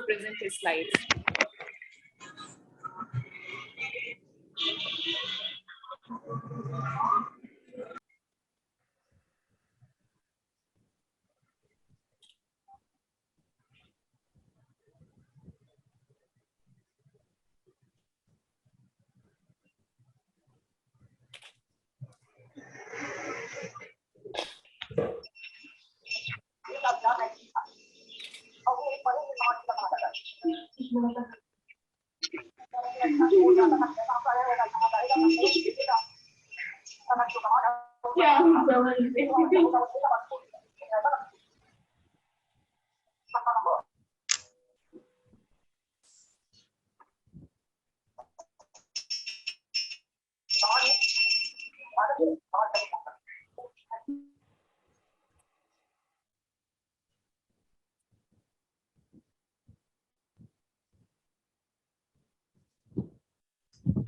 present his slides.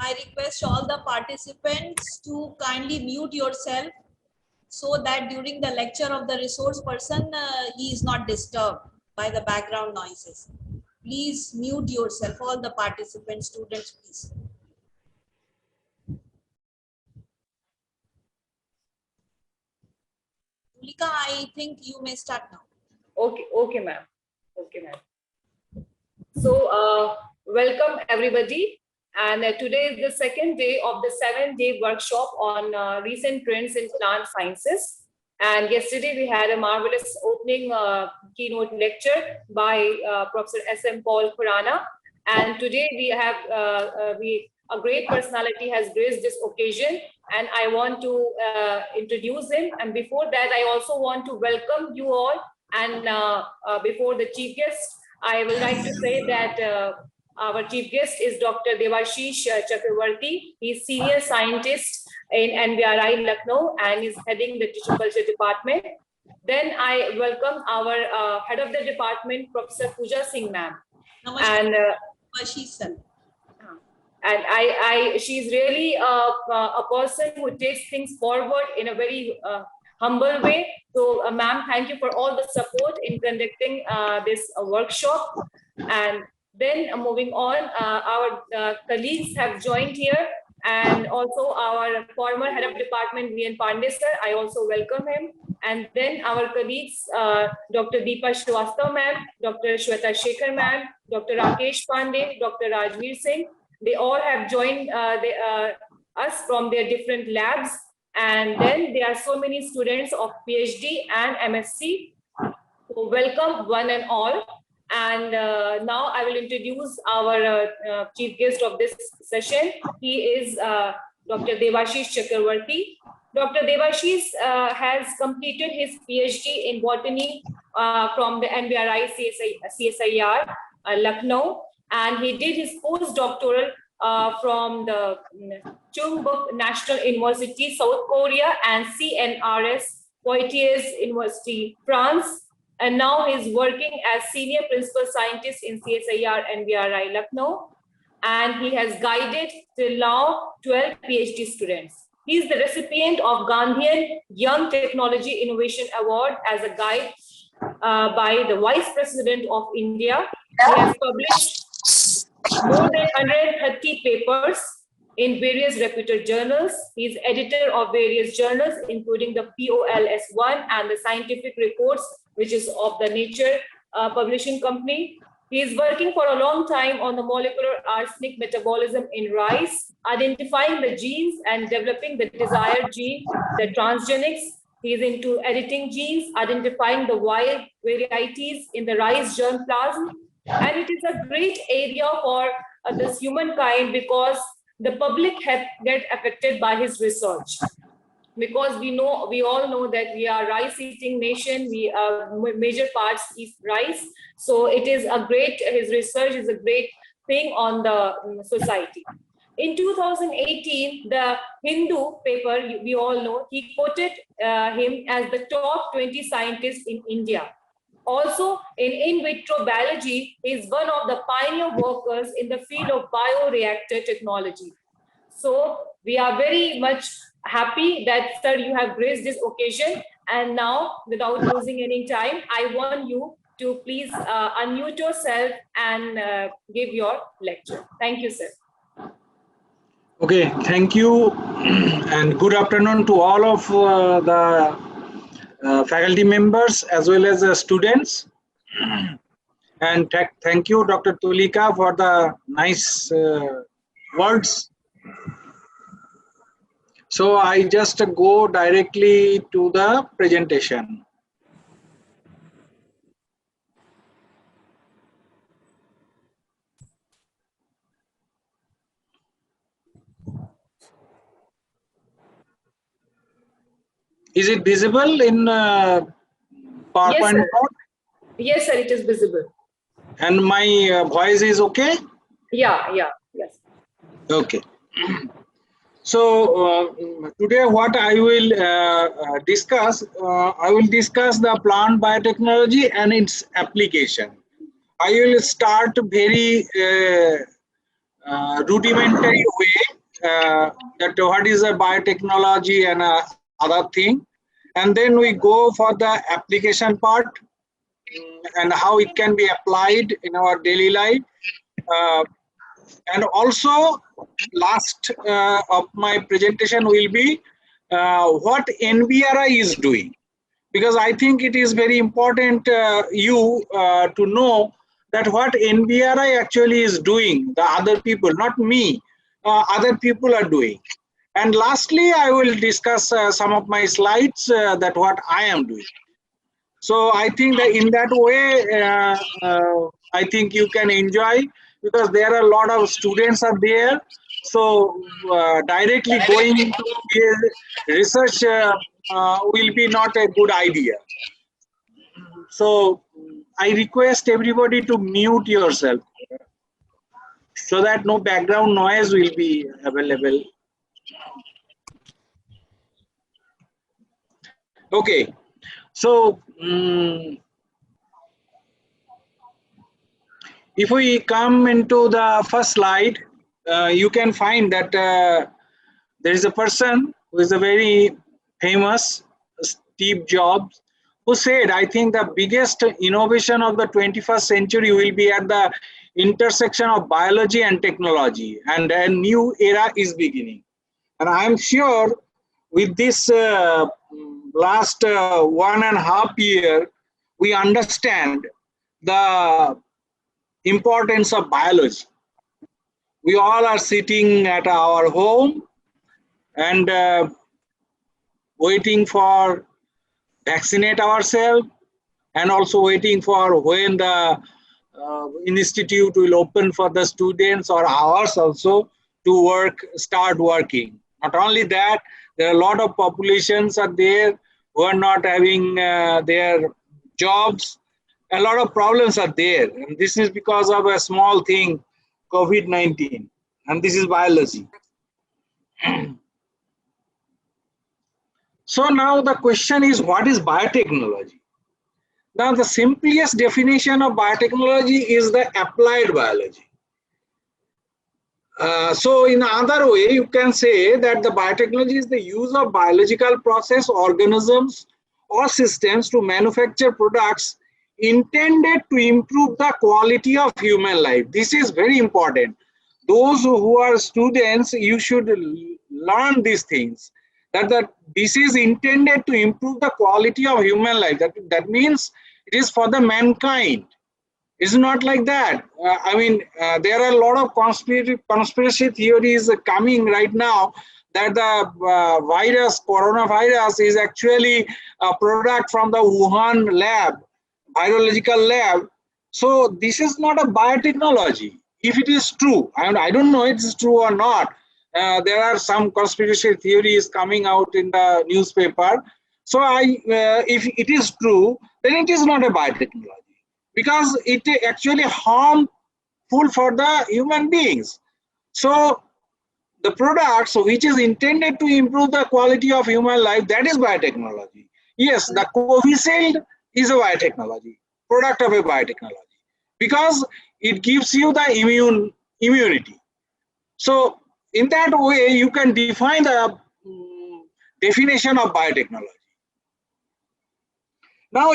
I request all the participants to kindly mute yourself so that during the lecture of the resource person, he is not disturbed by the background noises. Please mute yourself, all the participants, students, please. Tulika, I think you may start now. Okay, ma'am. Okay, ma'am. So, welcome everybody. And today is the second day of the 7-day workshop on recent trends in plant sciences. And yesterday we had a marvelous opening keynote lecture by Professor S.M. Paul Khurana. And today we have a great personality has graced this occasion, and I want to introduce him. And before that, I also want to welcome you all. And before the chief guest, I would like to say that our chief guest is Dr. Debashish Chakravarti. He's senior scientist in NVRI Lucknow and is heading the tissue culture department. Then I welcome our head of the department, Professor Pooja Singh ma'am. And she's really a person who takes things forward in a very humble way. So, ma'am, thank you for all the support in conducting this workshop. And then moving on, our colleagues have joined here, and also our former head of department, V.N. Pandey sir. I also welcome him. And then our colleagues, Dr. Deepa Shrivastava ma'am, Dr. Shweta Shekhar ma'am, Dr. Rakesh Pandey, Dr. Rajveer Singh. They all have joined us from their different labs. And then there are so many students of PhD and MSc. So welcome one and all. And now I will introduce our chief guest of this session. He is Dr. Debashish Chakravarti. Dr. Debashish has completed his PhD in botany from the NVRI CSIR Lucknow, and he did his postdoctoral from the Chungbuk National University, South Korea, and CNRS Poitiers University, France. And now he's working as senior principal scientist in CSIR NVRI Lucknow, and he has guided till now 12 PhD students. He is the recipient of Gandhian Young Technology Innovation Award as a guide by the Vice President of India. He has published more than 130 papers in various reputed journals. He is editor of various journals, including the POLS1 and the Scientific Reports, which is of the Nature Publishing Company. He is working for a long time on the molecular arsenic metabolism in rice, identifying the genes and developing the desired gene, the transgenics. He is into editing genes, identifying the wild varieties in the rice germplasm. And it is a great area for this humankind because the public get affected by his research. Because we all know that we are rice-eating nation. We major parts eat rice, so it is a great. His research is a great thing on the society. In 2018, the Hindu paper, we all know, he quoted him as the top 20 scientists in India. Also, in vitro biology, he is one of the pioneer workers in the field of bioreactor technology. So we are very much happy that, sir, you have graced this occasion. And now, without losing any time, I want you to please unmute yourself and give your lecture. Thank you, sir. Okay, thank you, and good afternoon to all of the faculty members as well as the students. And thank you, Dr. Tulika, for the nice words. So I just go directly to the presentation. Is it visible in PowerPoint? Yes, sir. Yes, sir, it is visible. And my voice is okay? Yeah, yes. Okay. So today what I will discuss, I will discuss the plant biotechnology and its application. I will start very rudimentary way that what is a biotechnology and other thing, and then we go for the application part and how it can be applied in our daily life. And also last of my presentation will be what NBRI is doing, because I think it is very important to know that what NBRI actually is doing, the other people, not me, other people are doing. And lastly, I will discuss some of my slides that what I am doing. So I think that in that way, I think you can enjoy, because there are a lot of students are there. So directly going into research will be not a good idea. So I request everybody to mute yourself so that no background noise will be available. Okay, so if we come into the first slide, you can find that there is a person who is a very famous, Steve Jobs, who said, I think the biggest innovation of the 21st century will be at the intersection of biology and technology, and a new era is beginning. And I am sure with this last 1.5 years, we understand the importance of biology. We all are sitting at our home and waiting for vaccinate ourselves, and also waiting for when the institute will open for the students or ours also to start working. Not only that, there are a lot of populations are there who are not having their jobs. A lot of problems are there, and this is because of a small thing, COVID-19, and this is biology. So now the question is, what is biotechnology? Now the simplest definition of biotechnology is the applied biology. So in another way, you can say that the biotechnology is the use of biological process, organisms or systems to manufacture products intended to improve the quality of human life. This is very important. Those who are students, you should learn these things, that this is intended to improve the quality of human life. That means it is for the mankind. It's not like that. I mean, there are a lot of conspiracy theories coming right now that the coronavirus is actually a product from the Wuhan lab, virological lab. So this is not a biotechnology. If it is true, I don't know if it's true or not. There are some conspiracy theories coming out in the newspaper. So if it is true, then it is not a biotechnology, because it actually harmful for the human beings. So the products which is intended to improve the quality of human life, that is biotechnology. Yes, the Covishield is a biotechnology, product of a biotechnology, because it gives you the immunity. So in that way, you can define the definition of biotechnology. Now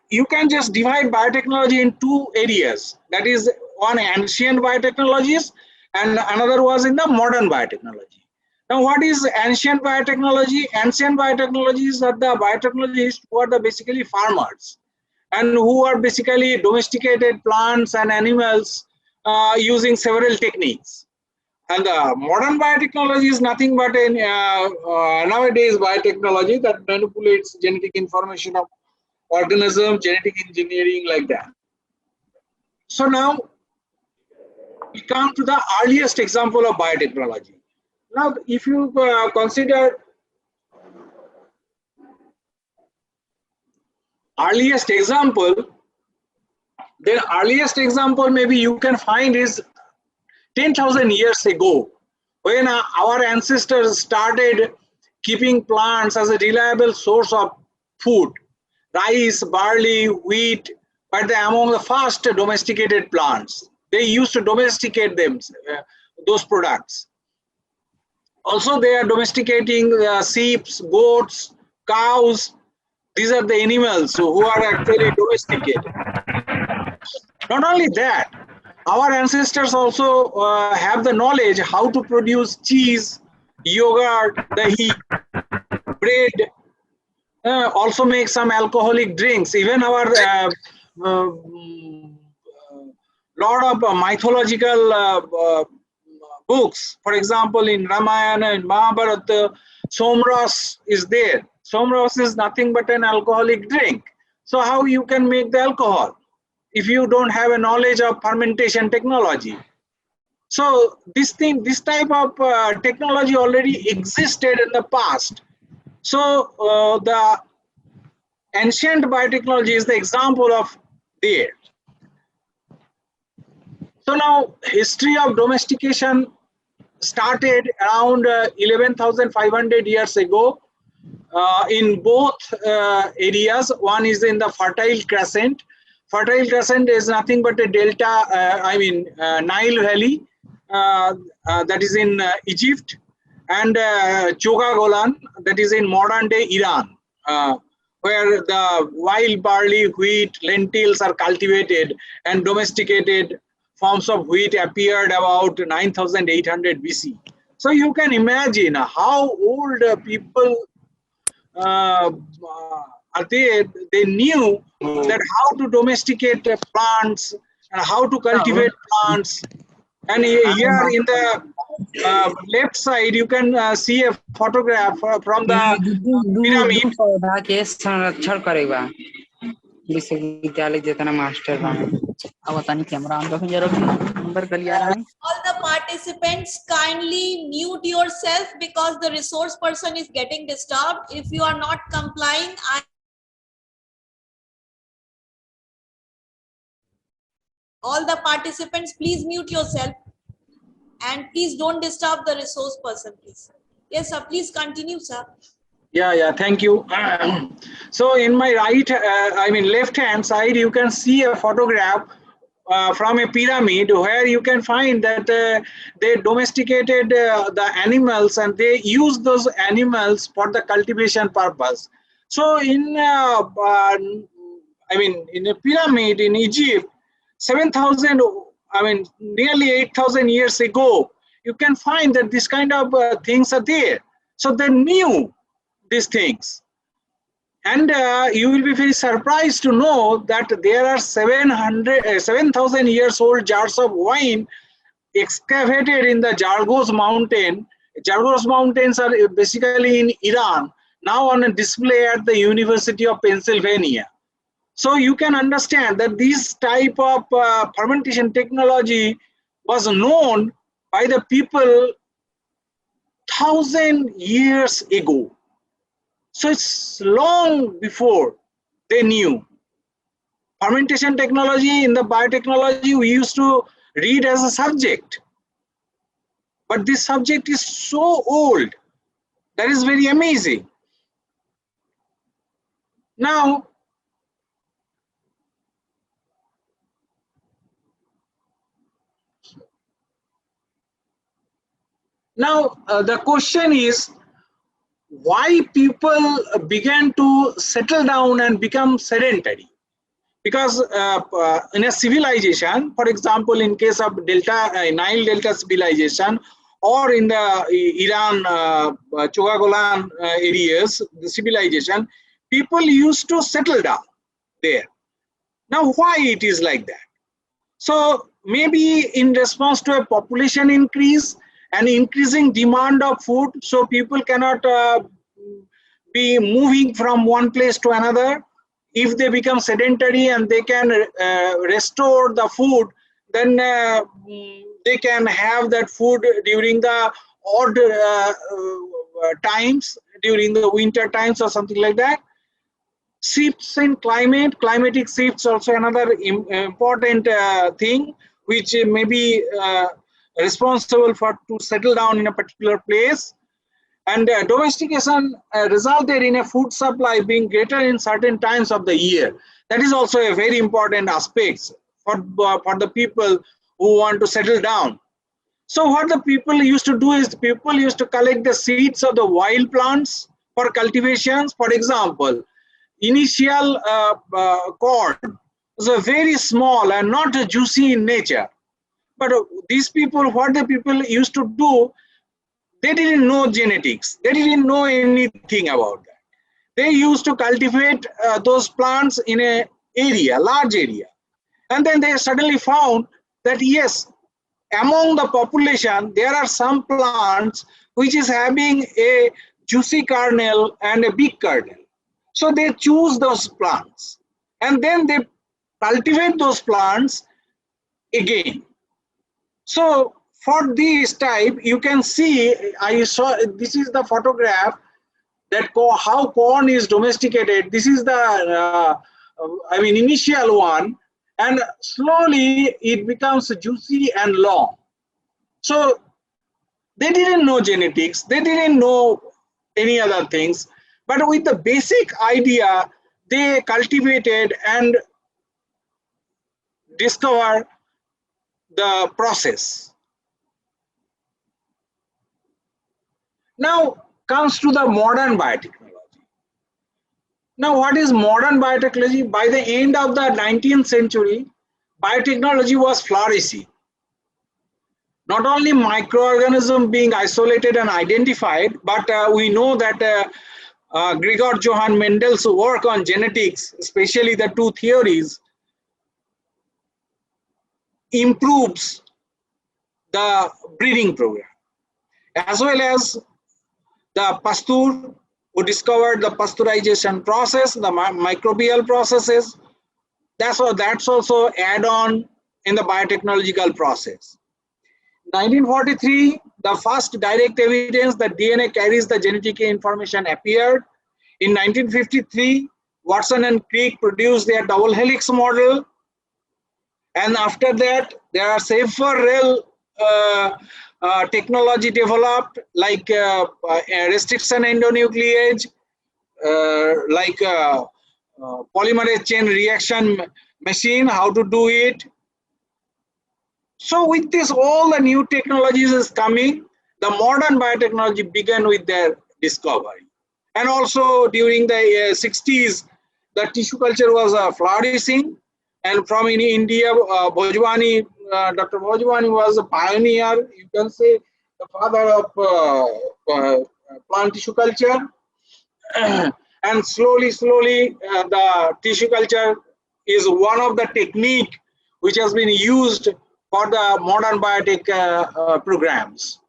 you can just divide biotechnology in two areas. That is one ancient biotechnologies and another was in the modern biotechnology. Now what is ancient biotechnology? Ancient biotechnologies are the biotechnologists who are the basically farmers and who are basically domesticated plants and animals using several techniques. And the modern biotechnology is nothing but nowadays biotechnology that manipulates genetic information of organism, genetic engineering, like that. So now we come to the earliest example of biotechnology. Now, if you consider earliest example, then earliest example maybe you can find is 10,000 years ago, when our ancestors started keeping plants as a reliable source of food. Rice, barley, wheat, but they're among the first domesticated plants. They used to domesticate them, those products. Also, they are domesticating sheep, goats, cows. These are the animals who are actually domesticated. Not only that, our ancestors also have the knowledge how to produce cheese, yogurt, dahi, bread, also make some alcoholic drinks. Even our lot of mythological books, for example, in Ramayana and Mahabharata, Somras is there. Somras is nothing but an alcoholic drink. So how you can make the alcohol if you don't have a knowledge of fermentation technology? So this type of technology already existed in the past. So the ancient biotechnology is the example of there. So now history of domestication started around 11,500 years ago in both areas. One is in the Fertile Crescent. Fertile Crescent is nothing but a delta, Nile Valley that is in Egypt, and Choga Golan that is in modern day Iran, where the wild barley, wheat, lentils are cultivated, and domesticated forms of wheat appeared about 9,800 BC. So you can imagine how old people are there. They knew that how to domesticate plants and how to cultivate plants. And here in the left side, you can see a photograph from the pyramid. पौधा के संरक्षण करेगा विश्वविद्यालय जितना master बने अब तनी camera on रखो जरा नंबर कर लिया रहा है All the participants kindly mute yourself because the resource person is getting disturbed. If you are not complying, all the participants, please mute yourself and please don't disturb the resource person, please. Yes, sir. Please continue, sir. Yeah, thank you. So in my right, left hand side, you can see a photograph from a pyramid where you can find that they domesticated the animals and they use those animals for the cultivation purpose. So in in a pyramid in Egypt, 7,000, nearly 8,000 years ago, you can find that this kind of things are there. So they knew these things. And you will be very surprised to know that there are 7,000 years old jars of wine excavated in the Zagros mountain. Zagros mountains are basically in Iran, now on a display at the University of Pennsylvania. So you can understand that this type of fermentation technology was known by the people 1,000 years ago. So it's long before they knew. Fermentation technology in the biotechnology we used to read as a subject. But this subject is so old. That is very amazing. Now, the question is, why people began to settle down and become sedentary. Because in a civilization, for example, in case of Nile Delta civilization, or in the Iran, Chogagolan areas, the civilization, people used to settle down there. Now, why it is like that? So maybe in response to a population increase and increasing demand of food, so people cannot be moving from one place to another. If they become sedentary and they can restore the food, then they can have that food during the odd times, during the winter times or something like that. Shifts in climate, climatic shifts also another important thing which may be responsible for to settle down in a particular place. And domestication resulted in a food supply being greater in certain times of the year. That is also a very important aspect for the people who want to settle down. So what the people used to do is people used to collect the seeds of the wild plants for cultivations. For example, initial corn was a very small and not juicy in nature. But these people, what the people used to do, they didn't know genetics. They didn't know anything about that. They used to cultivate those plants in a large area. And then they suddenly found that yes, among the population, there are some plants which is having a juicy kernel and a big kernel. So they choose those plants and then they cultivate those plants again. So for this type, you can see, I saw, this is the photograph that how corn is domesticated. This is the, initial one, and slowly it becomes juicy and long. So they didn't know genetics, they didn't know any other things, but with the basic idea, they cultivated and discovered the process. Now comes to the modern biotechnology. Now what is modern biotechnology? By the end of the 19th century, biotechnology was flourishing. Not only microorganisms being isolated and identified, but we know that Gregor Johann Mendel's work on genetics, especially the two theories, improves the breeding program, as well as the Pasteur, who discovered the pasteurization process, the microbial processes. That's also add on in the biotechnological process. 1943, the first direct evidence that DNA carries the genetic information appeared. In 1953, Watson and Crick produced their double helix model. And after that, there are safer technology developed, like restriction endonuclease, like polymerase chain reaction machine, how to do it. So with this, all the new technologies is coming. The modern biotechnology began with their discovery. And also during the 60s, the tissue culture was flourishing. And from in India, Bhojwani, Dr. Bhojwani was a pioneer, you can say the father of plant tissue culture. And slowly, the tissue culture is one of the technique which has been used for the modern biotech programs.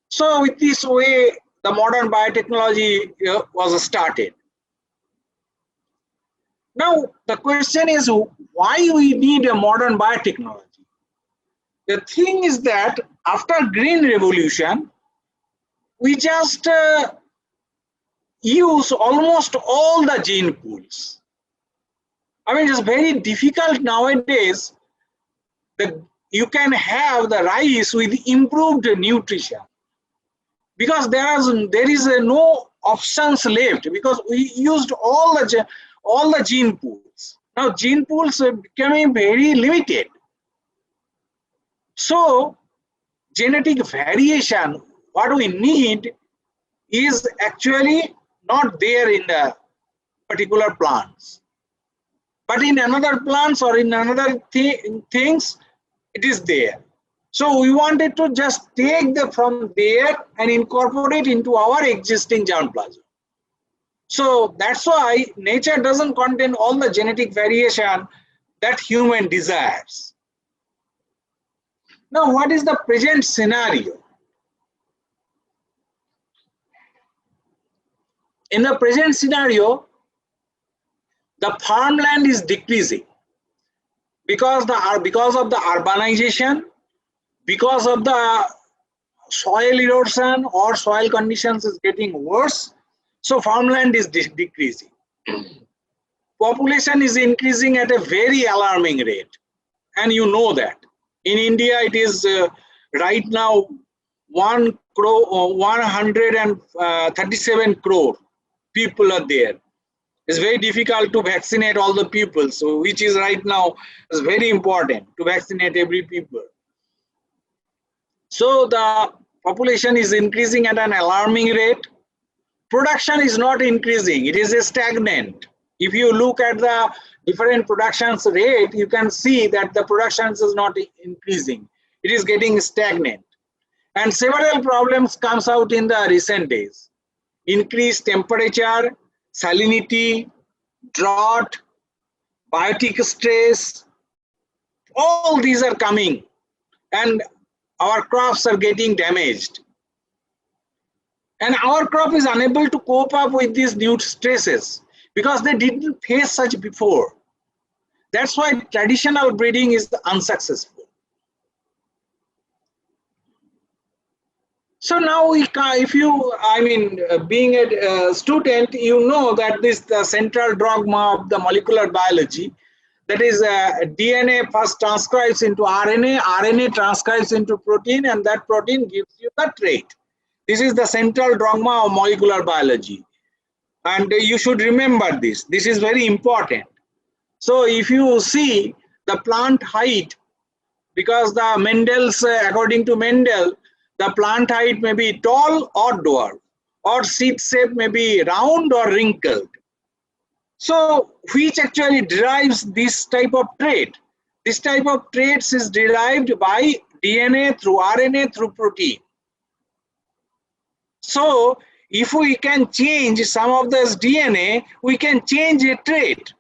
So with this way, the modern biotechnology was started. Now, the question is why we need a modern biotechnology? The thing is that after Green Revolution, we just use almost all the gene pools. I mean, it's very difficult nowadays that you can have the rice with improved nutrition, because there is no options left, because we used all the gene pools. Now gene pools are becoming very limited. So genetic variation, what we need is actually not there in the particular plants. But in another plants or in another things, it is there. So we wanted to just take from there and incorporate into our existing germplasm. So that's why nature doesn't contain all the genetic variation that human desires. Now, what is the present scenario? In the present scenario, the farmland is decreasing because of the urbanization, because of the soil erosion or soil conditions is getting worse. So farmland is decreasing. Population is increasing at a very alarming rate, and you know that. In India, it is right now 137 crore people are there. It's very difficult to vaccinate all the people, so which is right now is very important to vaccinate every people. So the population is increasing at an alarming rate. Production is not increasing, it is stagnant. If you look at the different productions rate, you can see that the production is not increasing. It is getting stagnant. And several problems comes out in the recent days. Increased temperature, salinity, drought, biotic stress, all these are coming and our crops are getting damaged. And our crop is unable to cope up with these new stresses because they didn't face such before. That's why traditional breeding is unsuccessful. So now, if you, being a student, you know that the central dogma of the molecular biology, that is DNA first transcribes into RNA, RNA transcribes into protein, and that protein gives you the trait. This is the central dogma of molecular biology. And you should remember this. This is very important. So if you see the plant height, because the Mendel's, according to Mendel, the plant height may be tall or dwarf, or seed shape may be round or wrinkled. So which actually derives this type of trait? This type of traits is derived by DNA through RNA through protein. So if we can change some of this DNA, we can change a trait.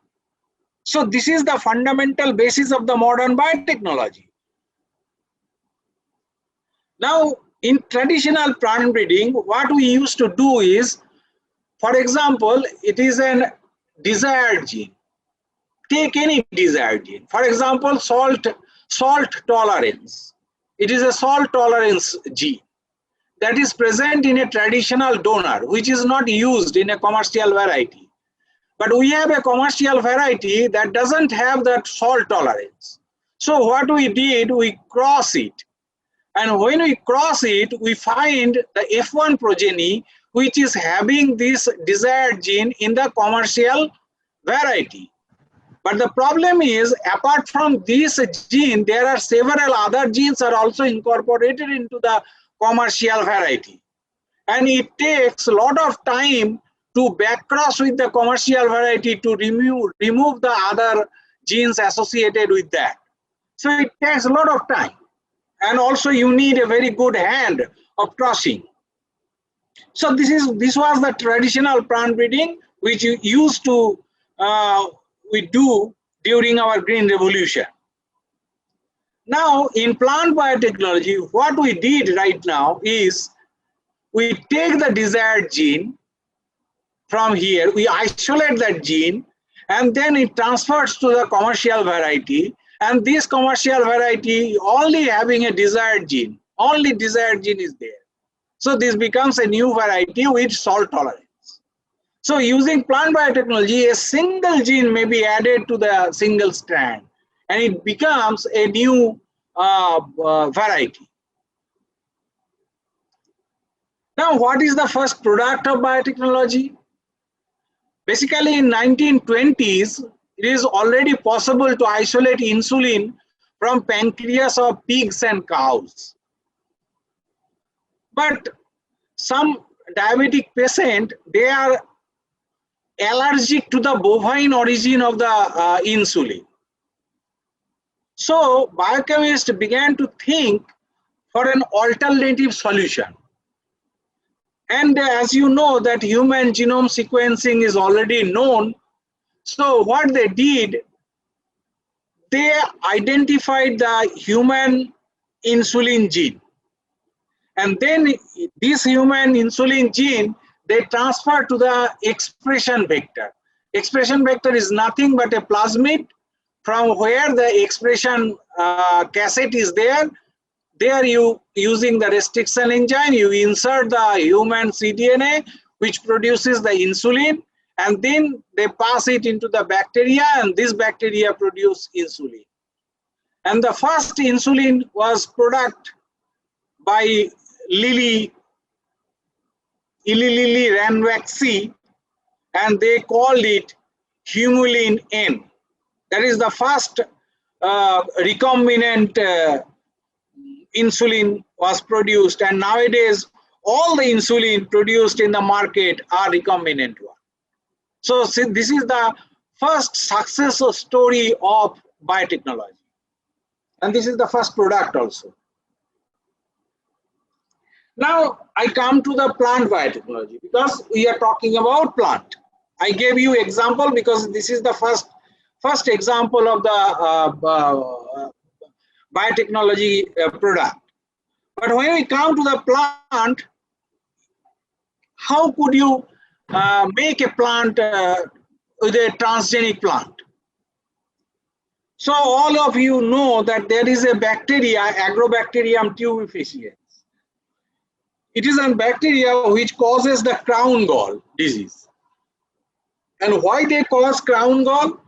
So this is the fundamental basis of the modern biotechnology. Now, in traditional plant breeding, what we used to do is, for example, it is a desired gene. Take any desired gene. For example, salt tolerance. It is a salt tolerance gene that is present in a traditional donor, which is not used in a commercial variety. But we have a commercial variety that doesn't have that salt tolerance. So what we did, we cross it. And when we cross it, we find the F1 progeny, which is having this desired gene in the commercial variety. But the problem is, apart from this gene, there are several other genes are also incorporated into the commercial variety. And it takes a lot of time to backcross with the commercial variety to remove the other genes associated with that. So it takes a lot of time. And also you need a very good hand of crossing. So this was the traditional plant breeding which you used to we do during our Green Revolution. Now in plant biotechnology, what we did right now is we take the desired gene from here, we isolate that gene, and then it transfers to the commercial variety. And this commercial variety only having a desired gene, only desired gene is there. So this becomes a new variety with salt tolerance. So using plant biotechnology, a single gene may be added to the single strand and it becomes a new variety. Now, what is the first product of biotechnology? Basically in 1920s, it is already possible to isolate insulin from pancreas of pigs and cows. But some diabetic patient, they are allergic to the bovine origin of the insulin. So biochemists began to think for an alternative solution. And as you know that human genome sequencing is already known, so what they did, they identified the human insulin gene. And then this human insulin gene, they transfer to the expression vector. Expression vector is nothing but a plasmid from where the expression cassette is there. There you, using the restriction engine, you insert the human cDNA, which produces the insulin, and then they pass it into the bacteria, and this bacteria produce insulin. And the first insulin was product by Eli Lilly Ranbaxy, and they called it Humulin N. That is the first recombinant insulin was produced, and nowadays all the insulin produced in the market are recombinant one. So this is the first success story of biotechnology, and this is the first product also. Now I come to the plant biotechnology, because we are talking about plant. I gave you example because this is the first example of the biotechnology product. But when we come to the plant, how could you make a plant with a transgenic plant? So all of you know that there is a bacteria, Agrobacterium tumefaciens. It is a bacteria which causes the crown gall disease. And why they cause crown gall?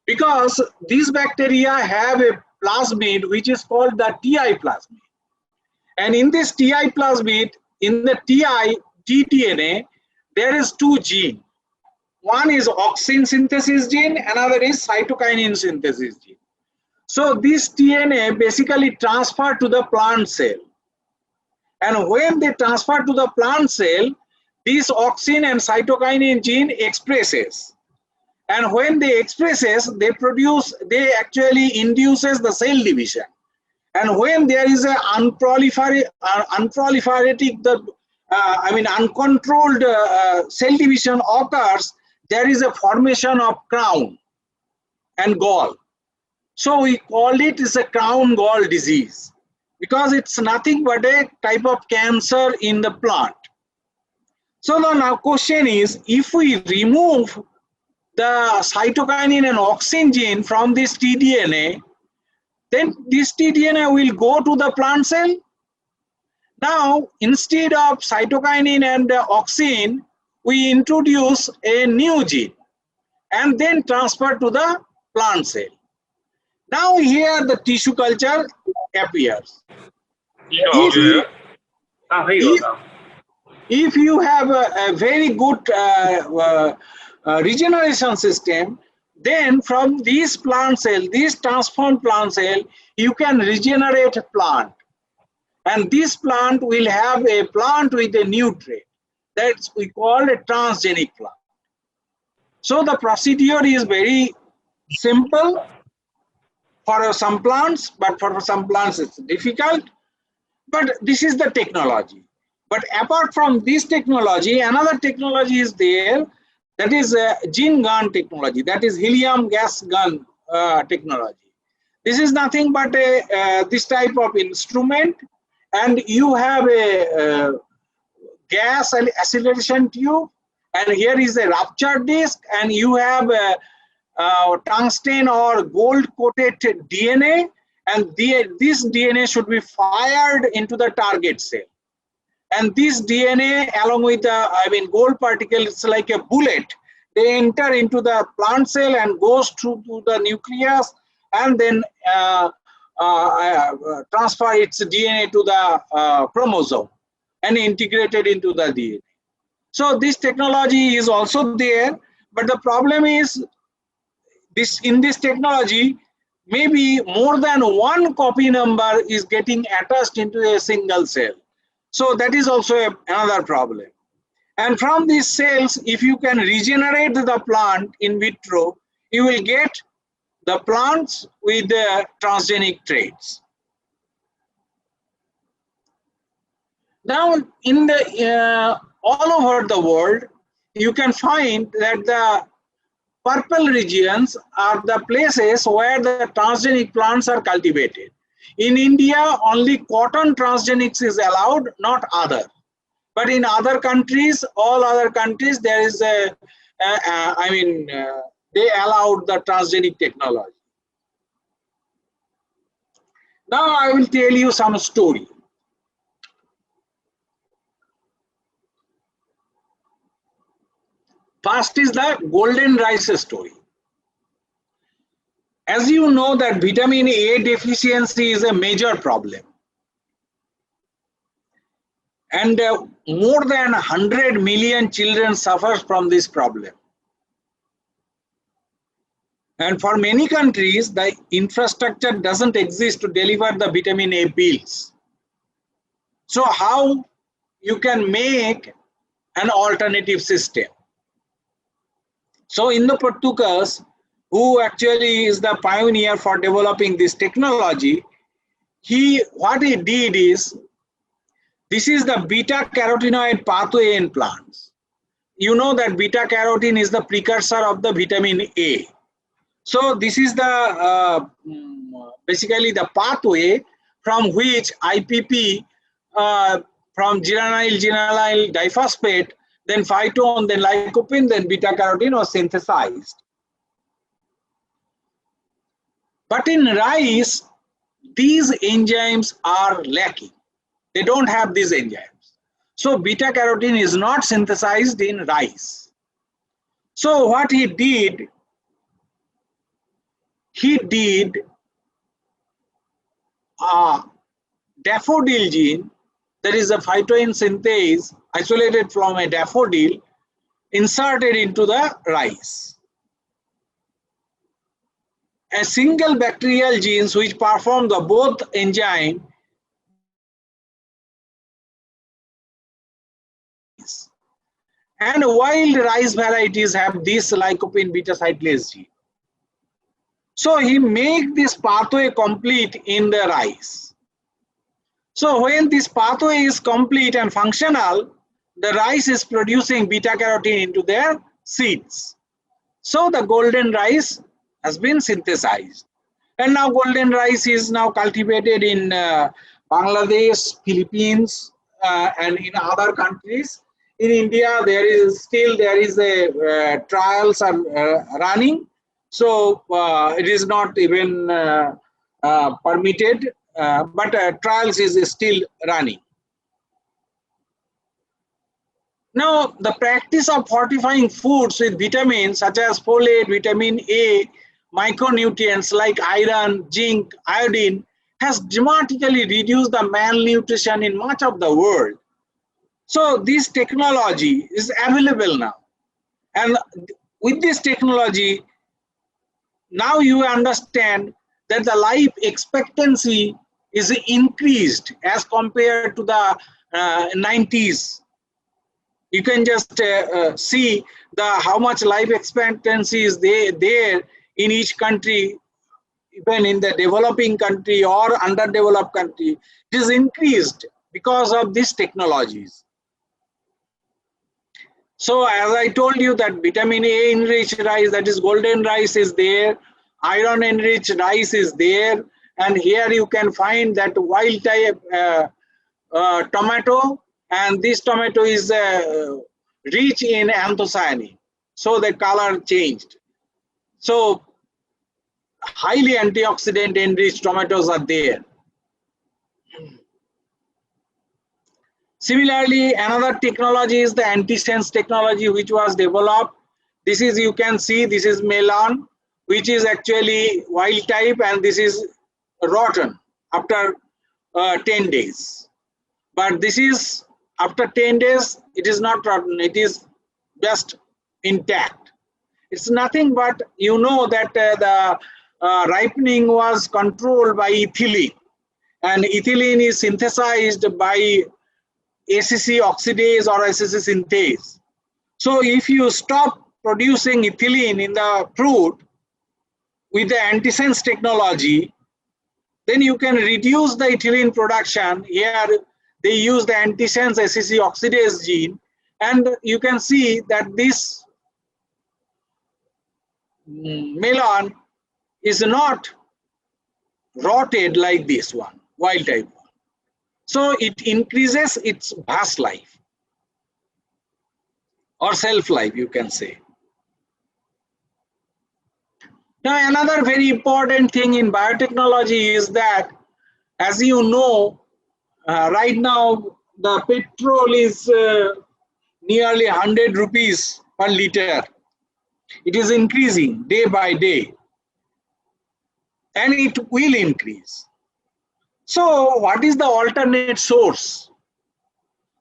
Because these bacteria have a plasmid which is called the TI plasmid. And in this TI plasmid, in the tDNA, there is two genes. One is auxin synthesis gene, another is cytokinin synthesis gene. So this DNA basically transfer to the plant cell. And when they transfer to the plant cell, this auxin and cytokinin gene expresses. And when they expresses, they actually induces the cell division. And when there is a uncontrolled cell division occurs, there is a formation of crown and gall. So we call it as a crown gall disease, because it's nothing but a type of cancer in the plant. So the now question is, if we remove the cytokinin and auxin gene from this tDNA, then this tDNA will go to the plant cell. Now, instead of cytokinin and auxin, we introduce a new gene and then transfer to the plant cell. Now here the tissue culture appears. If you have a very good regeneration system, then from this plant cell, this transformed plant cell, you can regenerate a plant. And this plant will have a plant with a new trait. That's we call a transgenic plant. So the procedure is very simple for some plants, but for some plants it's difficult. But this is the technology. But apart from this technology, another technology is there, that is gene gun technology, that is helium gas gun technology. This is nothing but this type of instrument, and you have a gas and acceleration tube, and here is a rupture disc, and you have a tungsten or gold coated DNA, and this DNA should be fired into the target cell. And this DNA along with the gold particles, like a bullet, they enter into the plant cell and goes through to the nucleus, and then transfer its DNA to the chromosome and integrated into the DNA. So this technology is also there, but the problem is in this technology, maybe more than one copy number is getting attached into a single cell. So that is also another problem. And from these cells, if you can regenerate the plant in vitro, you will get the plants with the transgenic traits. Now, in the all over the world, you can find that the purple regions are the places where the transgenic plants are cultivated. In India, only cotton transgenics is allowed, not other. But in other countries, all other countries, there is a, they allowed the transgenic technology. Now I will tell you some story. First is the golden rice story. As you know that vitamin A deficiency is a major problem. And more than 100 million children suffer from this problem. And for many countries, the infrastructure doesn't exist to deliver the vitamin A pills. So how you can make an alternative system? So Indo Portuguese, who actually is the pioneer for developing this technology, what he did is, this is the beta carotenoid pathway in plants. You know that beta carotene is the precursor of the vitamin A. So this is the basically the pathway from which IPP from geranyl diphosphate, then phytone, then lycopene, then beta carotene was synthesized. But in rice, these enzymes are lacking. They don't have these enzymes. So beta carotene is not synthesized in rice. So what he did a daffodil gene, there is a phytoin synthase isolated from a daffodil, inserted into the rice. A single bacterial genes which perform the both enzyme and wild rice varieties have this lycopene beta cyclase gene. So he made this pathway complete in the rice. So when this pathway is complete and functional, the rice is producing beta carotene into their seeds. So the golden rice has been synthesized. And now golden rice is now cultivated in Bangladesh, Philippines, and in other countries. In India, there is a trials are running. So it is not even permitted, but trials is still running. Now, the practice of fortifying foods with vitamins such as folate, vitamin A, micronutrients like iron, zinc, iodine has dramatically reduced the malnutrition in much of the world. So this technology is available now. And with this technology, now you understand that the life expectancy is increased as compared to the 90s. You can just see how much life expectancy is there in each country, even in the developing country or underdeveloped country. It is increased because of these technologies. So as I told you that vitamin A enriched rice, that is golden rice, is there, iron enriched rice is there, and here you can find that wild type tomato, and this tomato is rich in anthocyanin, so the color changed. So highly antioxidant enriched tomatoes are there. Similarly, another technology is the antisense technology which was developed. This is, you can see, this is melon, which is actually wild type, and this is rotten after 10 days. But this is, after 10 days, it is not rotten, it is just intact. It's nothing but, you know that the ripening was controlled by ethylene, and ethylene is synthesized by ACC oxidase or ACC synthase. So if you stop producing ethylene in the fruit with the antisense technology, then you can reduce the ethylene production. Here they use the antisense ACC oxidase gene, and you can see that this melon is not rotted like this one, wild type one. So it increases its vast life or self life, you can say. Now another very important thing in biotechnology is that, as you know, right now the petrol is nearly 100 rupees per liter. It is increasing day by day, and it will increase. So what is the alternate source?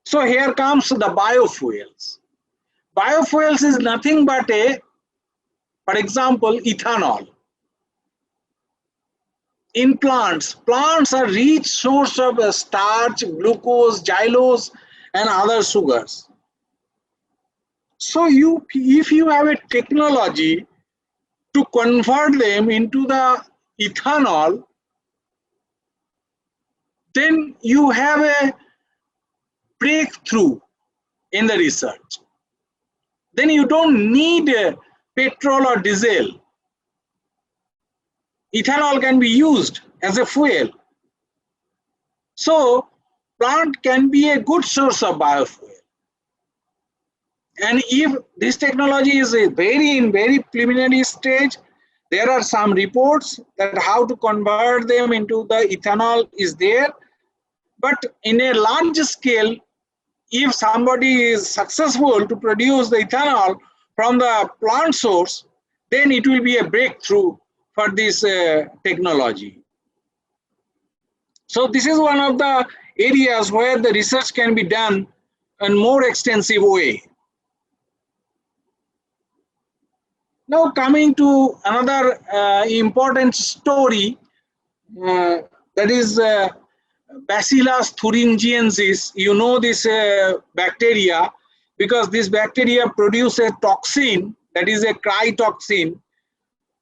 So here comes the biofuels. Biofuels is nothing but for example, ethanol. In plants are rich source of starch, glucose, xylose, and other sugars. So if you have a technology to convert them into the ethanol, then you have a breakthrough in the research. Then you don't need petrol or diesel. Ethanol can be used as a fuel. So plant can be a good source of biofuel. And if this technology is in very preliminary stage, there are some reports that how to convert them into the ethanol is there. But in a large scale, if somebody is successful to produce the ethanol from the plant source, then it will be a breakthrough for this technology. So this is one of the areas where the research can be done in a more extensive way. Now coming to another important story, that is Bacillus thuringiensis. You know this bacteria because this bacteria produces a toxin, that is a crytoxin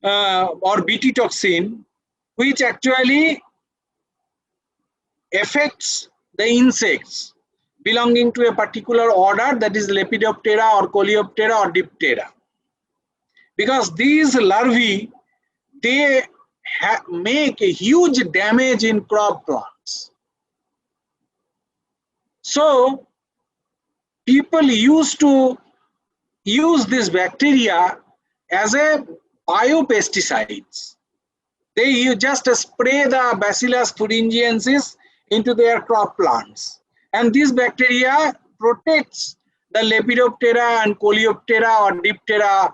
or Bt toxin, which actually affects the insects belonging to a particular order, that is Lepidoptera or Coleoptera or Diptera. Because these larvae, they make a huge damage in crop plants. So people used to use this bacteria as a biopesticides. They just spray the Bacillus thuringiensis into their crop plants, and this bacteria protects the Lepidoptera and Coleoptera or Diptera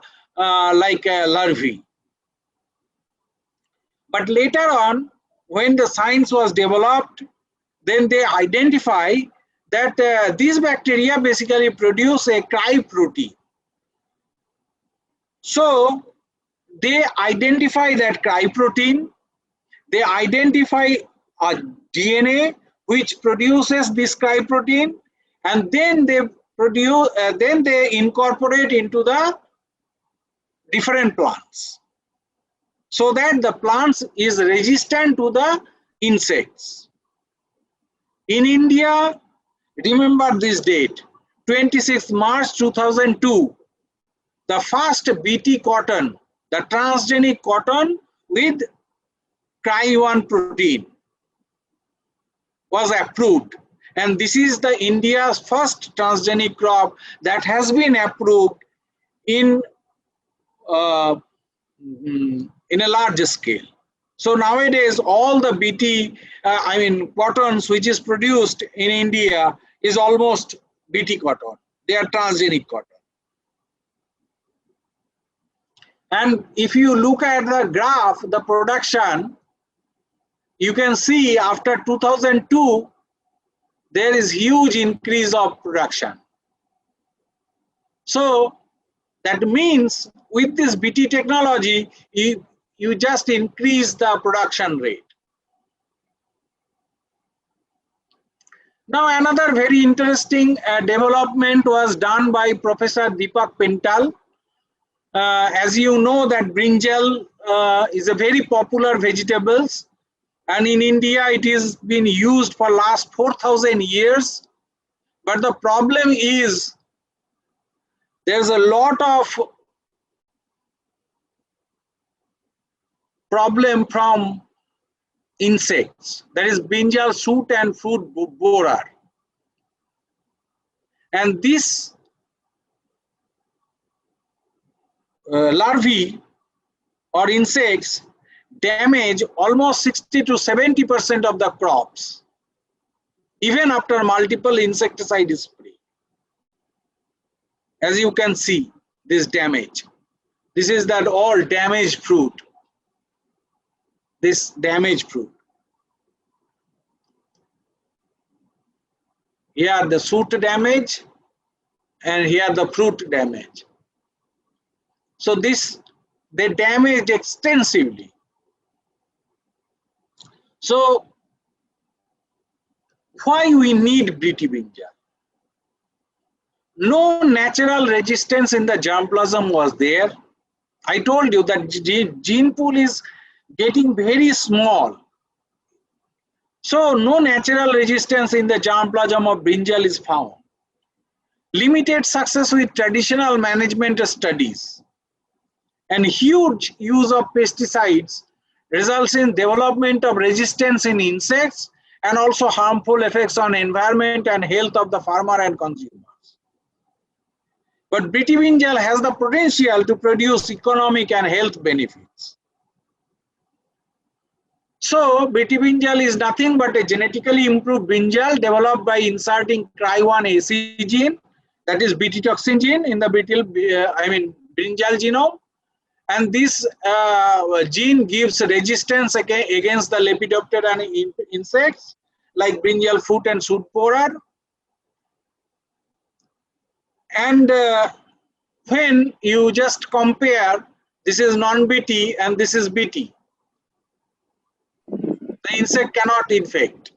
like larvae. But later on, when the science was developed, then they identify that these bacteria basically produce a cryprotein. So they identify that cryprotein, they identify a DNA which produces this cryprotein, and then they produce, then they incorporate into the different plants, so that the plants is resistant to the insects. In India, remember this date, 26 March 2002, the first Bt cotton, the transgenic cotton with Cry1 protein was approved. And this is the India's first transgenic crop that has been approved in a large scale. So nowadays, all the Bt, cottons which is produced in India is almost Bt cotton. They are transgenic cotton. And if you look at the graph, the production, you can see after 2002, there is huge increase of production. So that means with this Bt technology, you just increase the production rate. Now another very interesting development was done by Professor Deepak Pental. As you know that brinjal is a very popular vegetables, and in India it is been used for last 4,000 years. But the problem is there's a lot of problem from insects, that is brinjal shoot and fruit borer. And this larvae or insects damage almost 60 to 70% of the crops, even after multiple insecticide spray. As you can see, this damage. This is that all damaged fruit. This damaged fruit. Here the shoot damage, and here the fruit damage. So this, they damaged extensively. So why we need Bt brinjal? No natural resistance in the germplasm was there. I told you that gene pool is getting very small. So no natural resistance in the germplasm of brinjal is found. Limited success with traditional management studies and huge use of pesticides results in development of resistance in insects and also harmful effects on environment and health of the farmer and consumers. But Bt brinjal has the potential to produce economic and health benefits. So Bt brinjal is nothing but a genetically improved brinjal developed by inserting Cry1AC gene, that is Bt toxin gene, in the brinjal genome. And this gene gives resistance against the Lepidoptera and insects like brinjal fruit and shoot borer. And when you just compare, this is non-Bt and this is Bt, the insect cannot infect.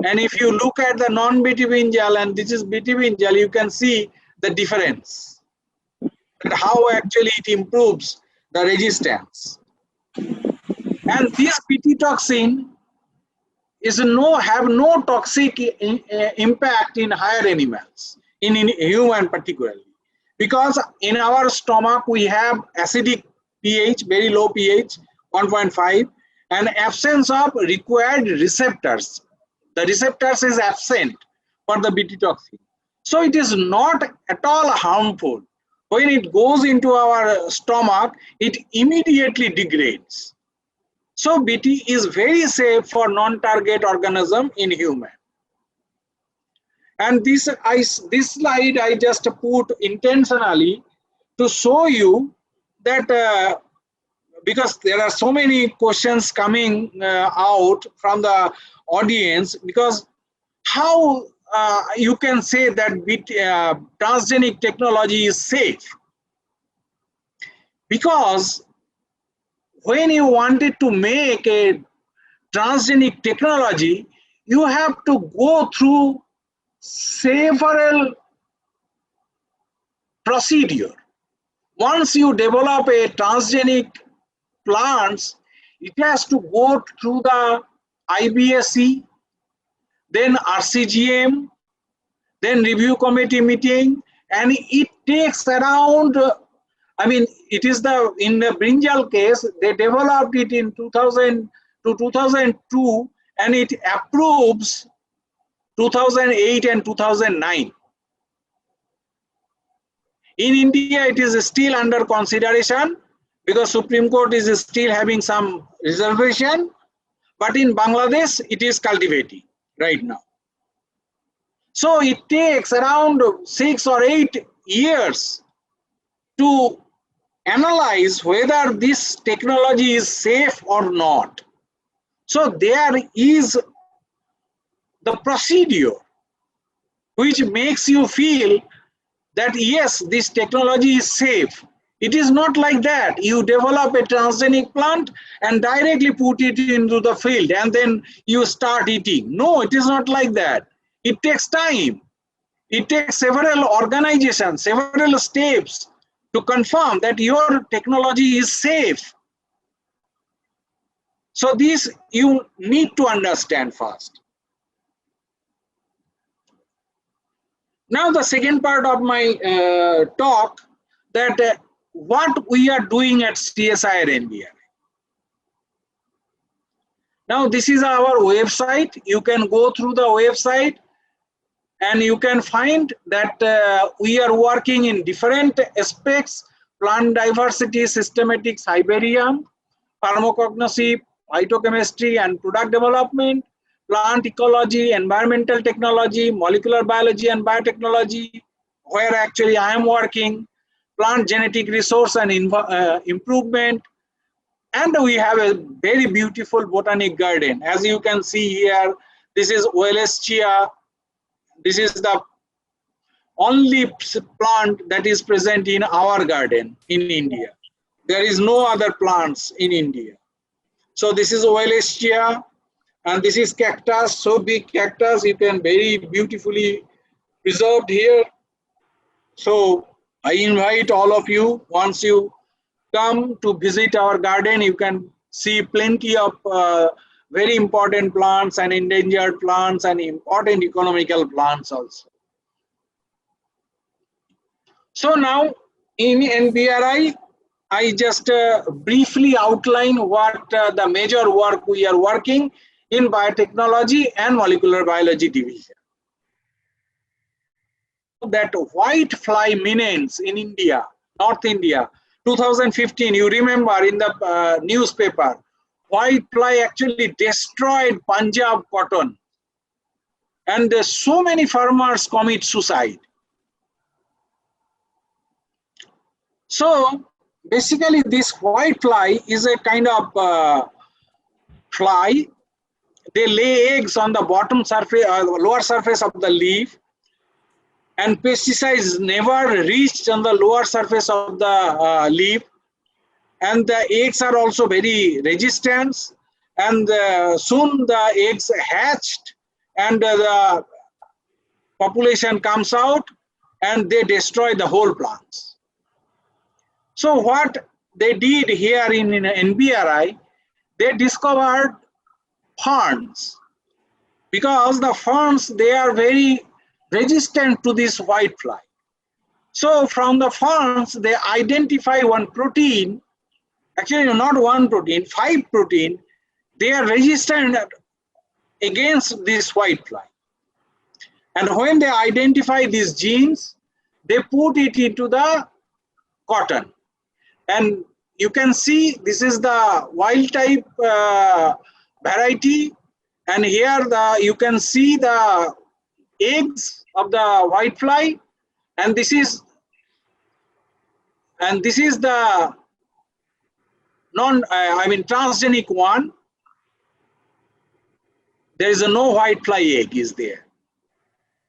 And if you look at the non-Bt brinjal and this is Bt brinjal, you can see the difference, and how actually it improves the resistance. And this Bt toxin is have no toxic impact in higher animals, in human particularly, because in our stomach we have acidic pH, very low pH, 1.5, and absence of required receptors. The receptors is absent for the Bt toxin. So it is not at all harmful. When it goes into our stomach, it immediately degrades. So Bt is very safe for non-target organism in human. And this slide I just put intentionally to show you that because there are so many questions coming out from the audience, because how you can say that transgenic technology is safe? Because when you wanted to make a transgenic technology, you have to go through several procedures. Once you develop a transgenic plants, it has to go through the IBSC, then RCGM, then review committee meeting, and it takes around, it is in the brinjal case, they developed it in 2000 to 2002, and it approves 2008 and 2009. In India, it is still under consideration because Supreme Court is still having some reservation, but in Bangladesh, it is cultivating right now. So it takes around 6 or 8 years to analyze whether this technology is safe or not. So there is the procedure which makes you feel that yes, this technology is safe. It is not like that. You develop a transgenic plant and directly put it into the field and then you start eating. No, it is not like that. It takes time. It takes several organizations, several steps to confirm that your technology is safe. So this you need to understand first. Now the second part of my talk, that what we are doing at CSIR NBRI. Now this is our website. You can go through the website and you can find that we are working in different aspects: plant diversity, systematics, herbarium, pharmacognosy, phytochemistry and product development, plant ecology, environmental technology, molecular biology and biotechnology, where actually I am working, plant genetic resource and improvement. And we have a very beautiful botanic garden. As you can see here, this is Wallacea. This is the only plant that is present in our garden in India. There is no other plants in India. So this is Wallacea, and this is cactus, so big cactus, you can very beautifully preserved here. So I invite all of you, once you come to visit our garden, you can see plenty of very important plants and endangered plants and important economical plants also. So now in NBRI, I just briefly outline what the major work we are working in biotechnology and molecular biology division. That white fly menace in India, North India, 2015, you remember in the newspaper, white fly actually destroyed Punjab cotton, and so many farmers commit suicide. So basically this white fly is a kind of fly. They lay eggs on the bottom surface, lower surface of the leaf, and pesticides never reached on the lower surface of the leaf, and the eggs are also very resistant, and soon the eggs hatched and the population comes out and they destroy the whole plants. So what they did here in NBRI, they discovered ferns, because the ferns, they are very resistant to this white fly. So from the ferns, they identify one protein, actually not one protein, 5 protein, they are resistant against this white fly. And when they identify these genes, they put it into the cotton. And you can see this is the wild type variety, and here you can see the eggs of the white fly, and this is the transgenic one. There is no white fly egg is there.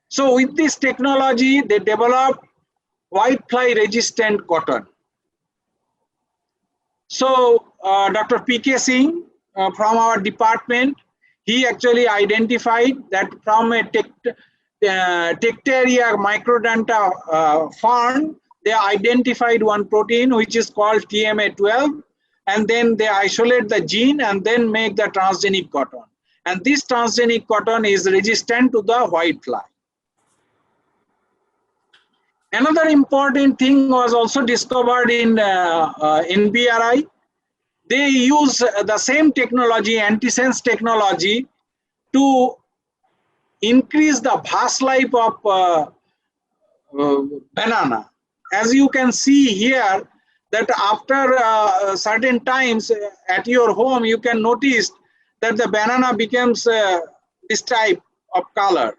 So with this technology, they develop white fly resistant cotton. So Dr. P.K. Singh from our department, he actually identified that from a Tectaria microdonta fern, they identified one protein which is called TMA12, and then they isolate the gene and then make the transgenic cotton. And this transgenic cotton is resistant to the white fly. Another important thing was also discovered in NBRI. They use the same technology, antisense technology, to increase the vast life of banana. As you can see here, that after certain times at your home, you can notice that the banana becomes this type of color.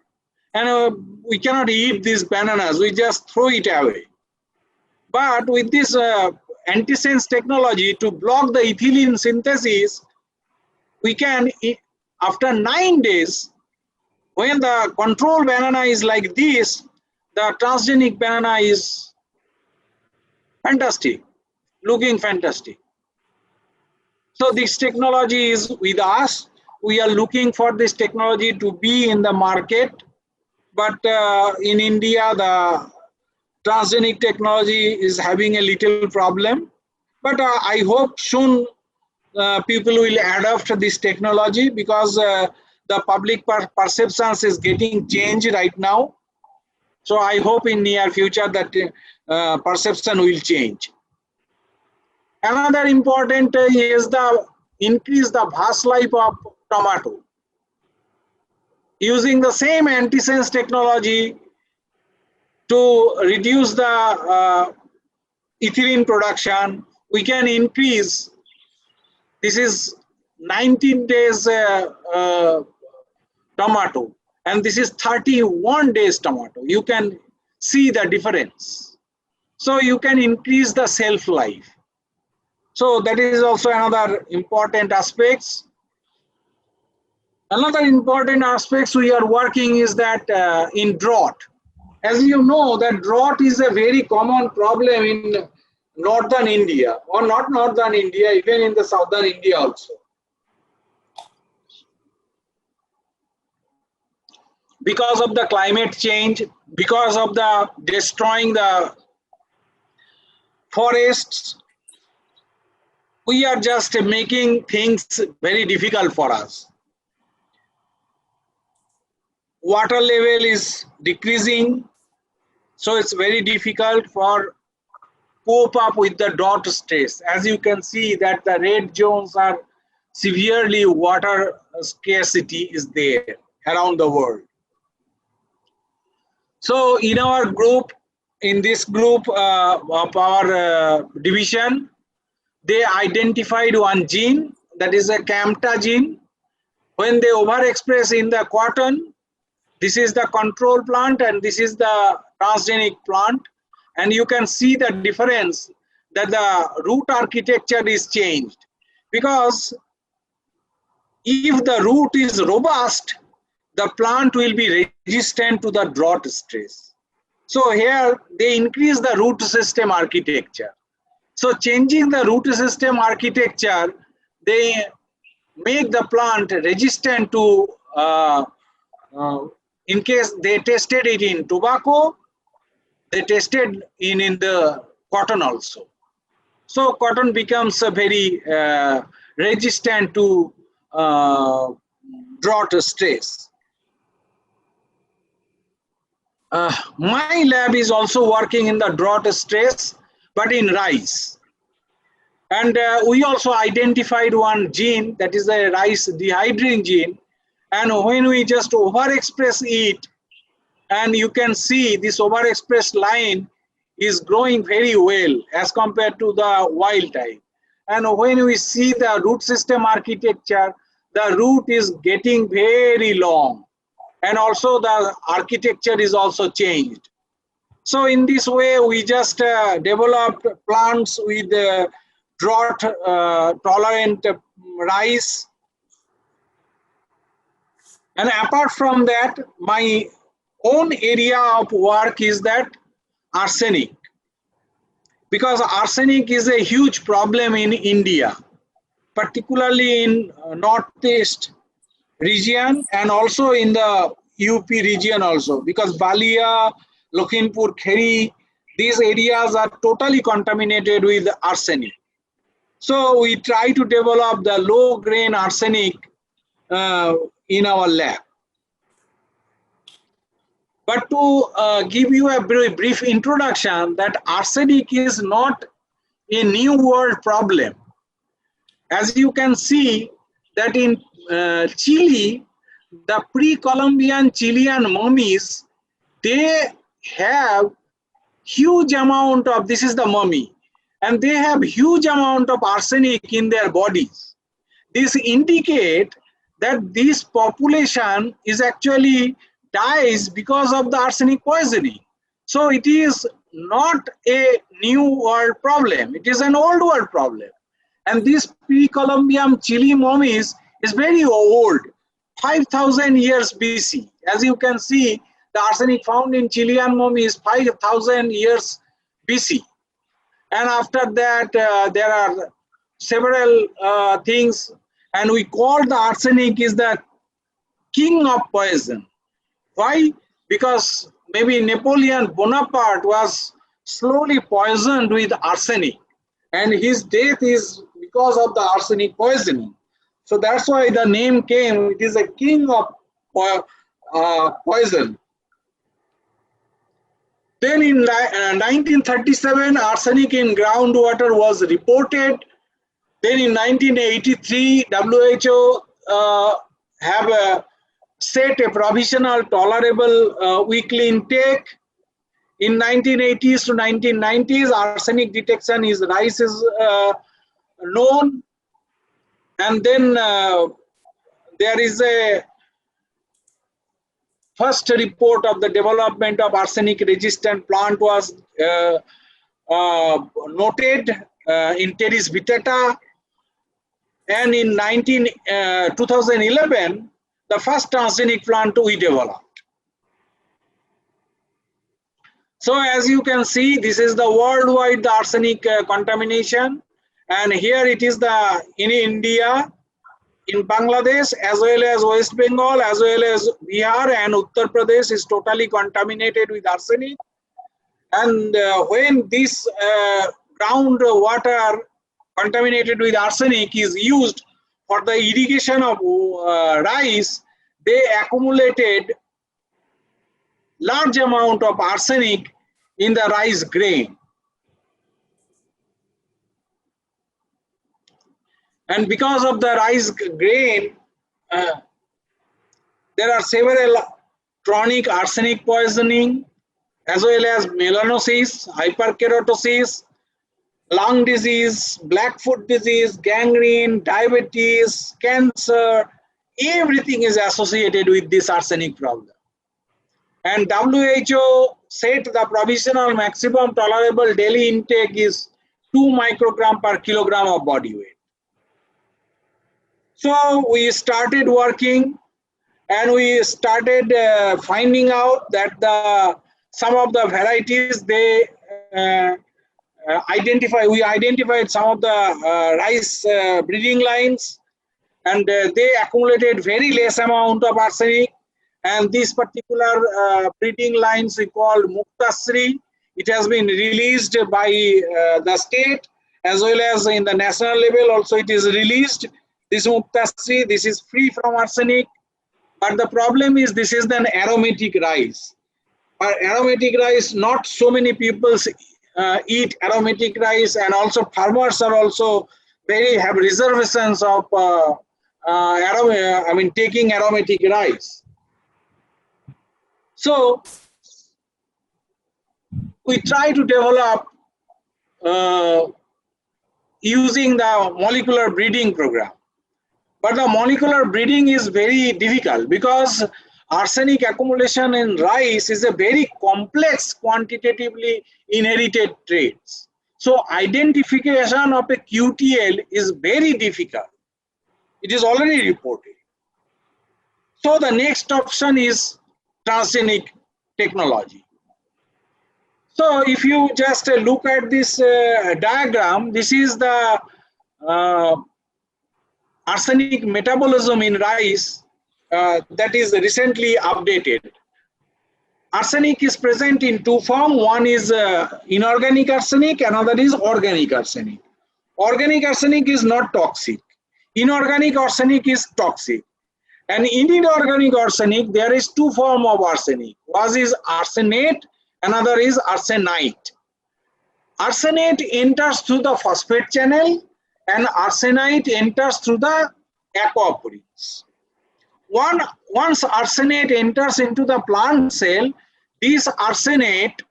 And we cannot eat these bananas, we just throw it away. But with this antisense technology to block the ethylene synthesis, we can, after 9 days, when the control banana is like this, the transgenic banana is fantastic. looking fantastic. So this technology is with us. We are looking for this technology to be in the market. But in India, the transgenic technology is having a little problem. But I hope soon people will adopt this technology, because the public perceptions is getting changed right now. So I hope in near future that perception will change. Another important is the increase the vast life of tomato. Using the same antisense technology to reduce the ethylene production, we can increase. This is 19 days tomato, and this is 31 days tomato. You can see the difference. So you can increase the shelf life. So that is also another important aspects. Another important aspects we are working is that in drought. As you know, that drought is a very common problem in northern India, or not northern India, even in the southern India also. Because of the climate change, because of the destroying the forests, we are just making things very difficult for us. Water level is decreasing, so it's very difficult for cope up with the drought stress. As you can see that the red zones are severely water scarcity is there around the world. So in our group, in this group of our division, they identified one gene, that is a CAMTA gene. When they overexpress in the cotton, this is the control plant and this is the transgenic plant, and you can see the difference that the root architecture is changed, because if the root is robust, the plant will be resistant to the drought stress. So here they increase the root system architecture. So changing the root system architecture, they make the plant resistant to in case they tested it in tobacco, they tested in the cotton also. So cotton becomes a very resistant to drought stress. My lab is also working in the drought stress, but in rice. And we also identified one gene, that is a rice dehydrin gene. And when we just overexpress it, and you can see this overexpressed line is growing very well as compared to the wild type. And when we see the root system architecture, the root is getting very long. And also the architecture is also changed. So in this way, we just developed plants with drought tolerant rice. And apart from that, my own area of work is that arsenic. Because arsenic is a huge problem in India, particularly in northeast region and also in the UP region also, because Balia, Lakhimpur Kheri, these areas are totally contaminated with arsenic. So we try to develop the low grain arsenic in our lab. But to give you a very brief introduction, that arsenic is not a new world problem. As you can see that in Chile, the pre-Columbian Chilean mummies, they have huge amount of, this is the mummy, and they have huge amount of arsenic in their bodies. This indicate that this population is actually dies because of the arsenic poisoning. So it is not a new world problem, it is an old world problem. And this pre-Columbian Chile mummies is very old, 5,000 years BC. As you can see, the arsenic found in Chilean mummy is 5,000 years BC. And after that, there are several things, and we call the arsenic is the king of poison. Why? Because maybe Napoleon Bonaparte was slowly poisoned with arsenic, and his death is because of the arsenic poisoning. So that's why the name came. It is a king of poison. Then in 1937, arsenic in groundwater was reported. Then in 1983, WHO have set a provisional tolerable weekly intake. In 1980s to 1990s, arsenic detection is rice is known. And then there is a first report of the development of arsenic resistant plant was noted in Terris Vitata. And in 2011, the first arsenic plant we developed. So as you can see, this is the worldwide arsenic contamination. And here it is in India, in Bangladesh, as well as West Bengal, as well as Bihar and Uttar Pradesh is totally contaminated with arsenic. And when this groundwater contaminated with arsenic is used for the irrigation of rice, they accumulated large amount of arsenic in the rice grain. And because of the rice grain, there are several chronic arsenic poisoning, as well as melanosis, hyperkeratosis, lung disease, black foot disease, gangrene, diabetes, cancer, everything is associated with this arsenic problem. And WHO set the provisional maximum tolerable daily intake is 2 microgram per kilogram of body weight. So we started working, and we started finding out that some of the varieties they we identified some of the rice breeding lines, and they accumulated very less amount of arsenic. And this particular breeding lines we called Muktasri. It has been released by the state as well as in the national level also it is released. This Muktasri, this is free from arsenic. But the problem is this is an aromatic rice. But aromatic rice, not so many people eat aromatic rice, and also farmers are also have reservations of taking aromatic rice. So we try to develop using the molecular breeding program. But the molecular breeding is very difficult because arsenic accumulation in rice is a very complex quantitatively inherited traits. So identification of a QTL is very difficult. It is already reported. So the next option is transgenic technology. So if you just look at this diagram, this is the arsenic metabolism in rice that is recently updated. Arsenic is present in two forms. One is inorganic arsenic, another is organic arsenic. Organic arsenic is not toxic. Inorganic arsenic is toxic. And in inorganic arsenic, there is two forms of arsenic. One is arsenate, another is arsenite. Arsenate enters through the phosphate channel and arsenite enters through the aquaporins. Once arsenate enters into the plant cell, this arsenate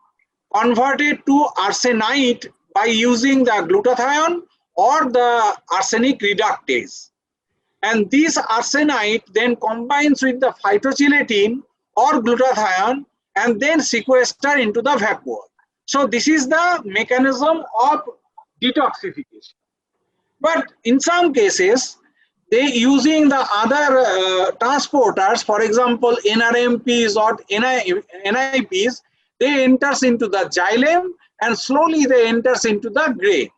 converted to arsenite by using the glutathione or the arsenic reductase. And this arsenite then combines with the phytogelatin or glutathione and then sequester into the vacuole. So this is the mechanism of detoxification. But in some cases, they using the other transporters, for example, NRMPs or NIPs, they enters into the xylem and slowly they enters into the grain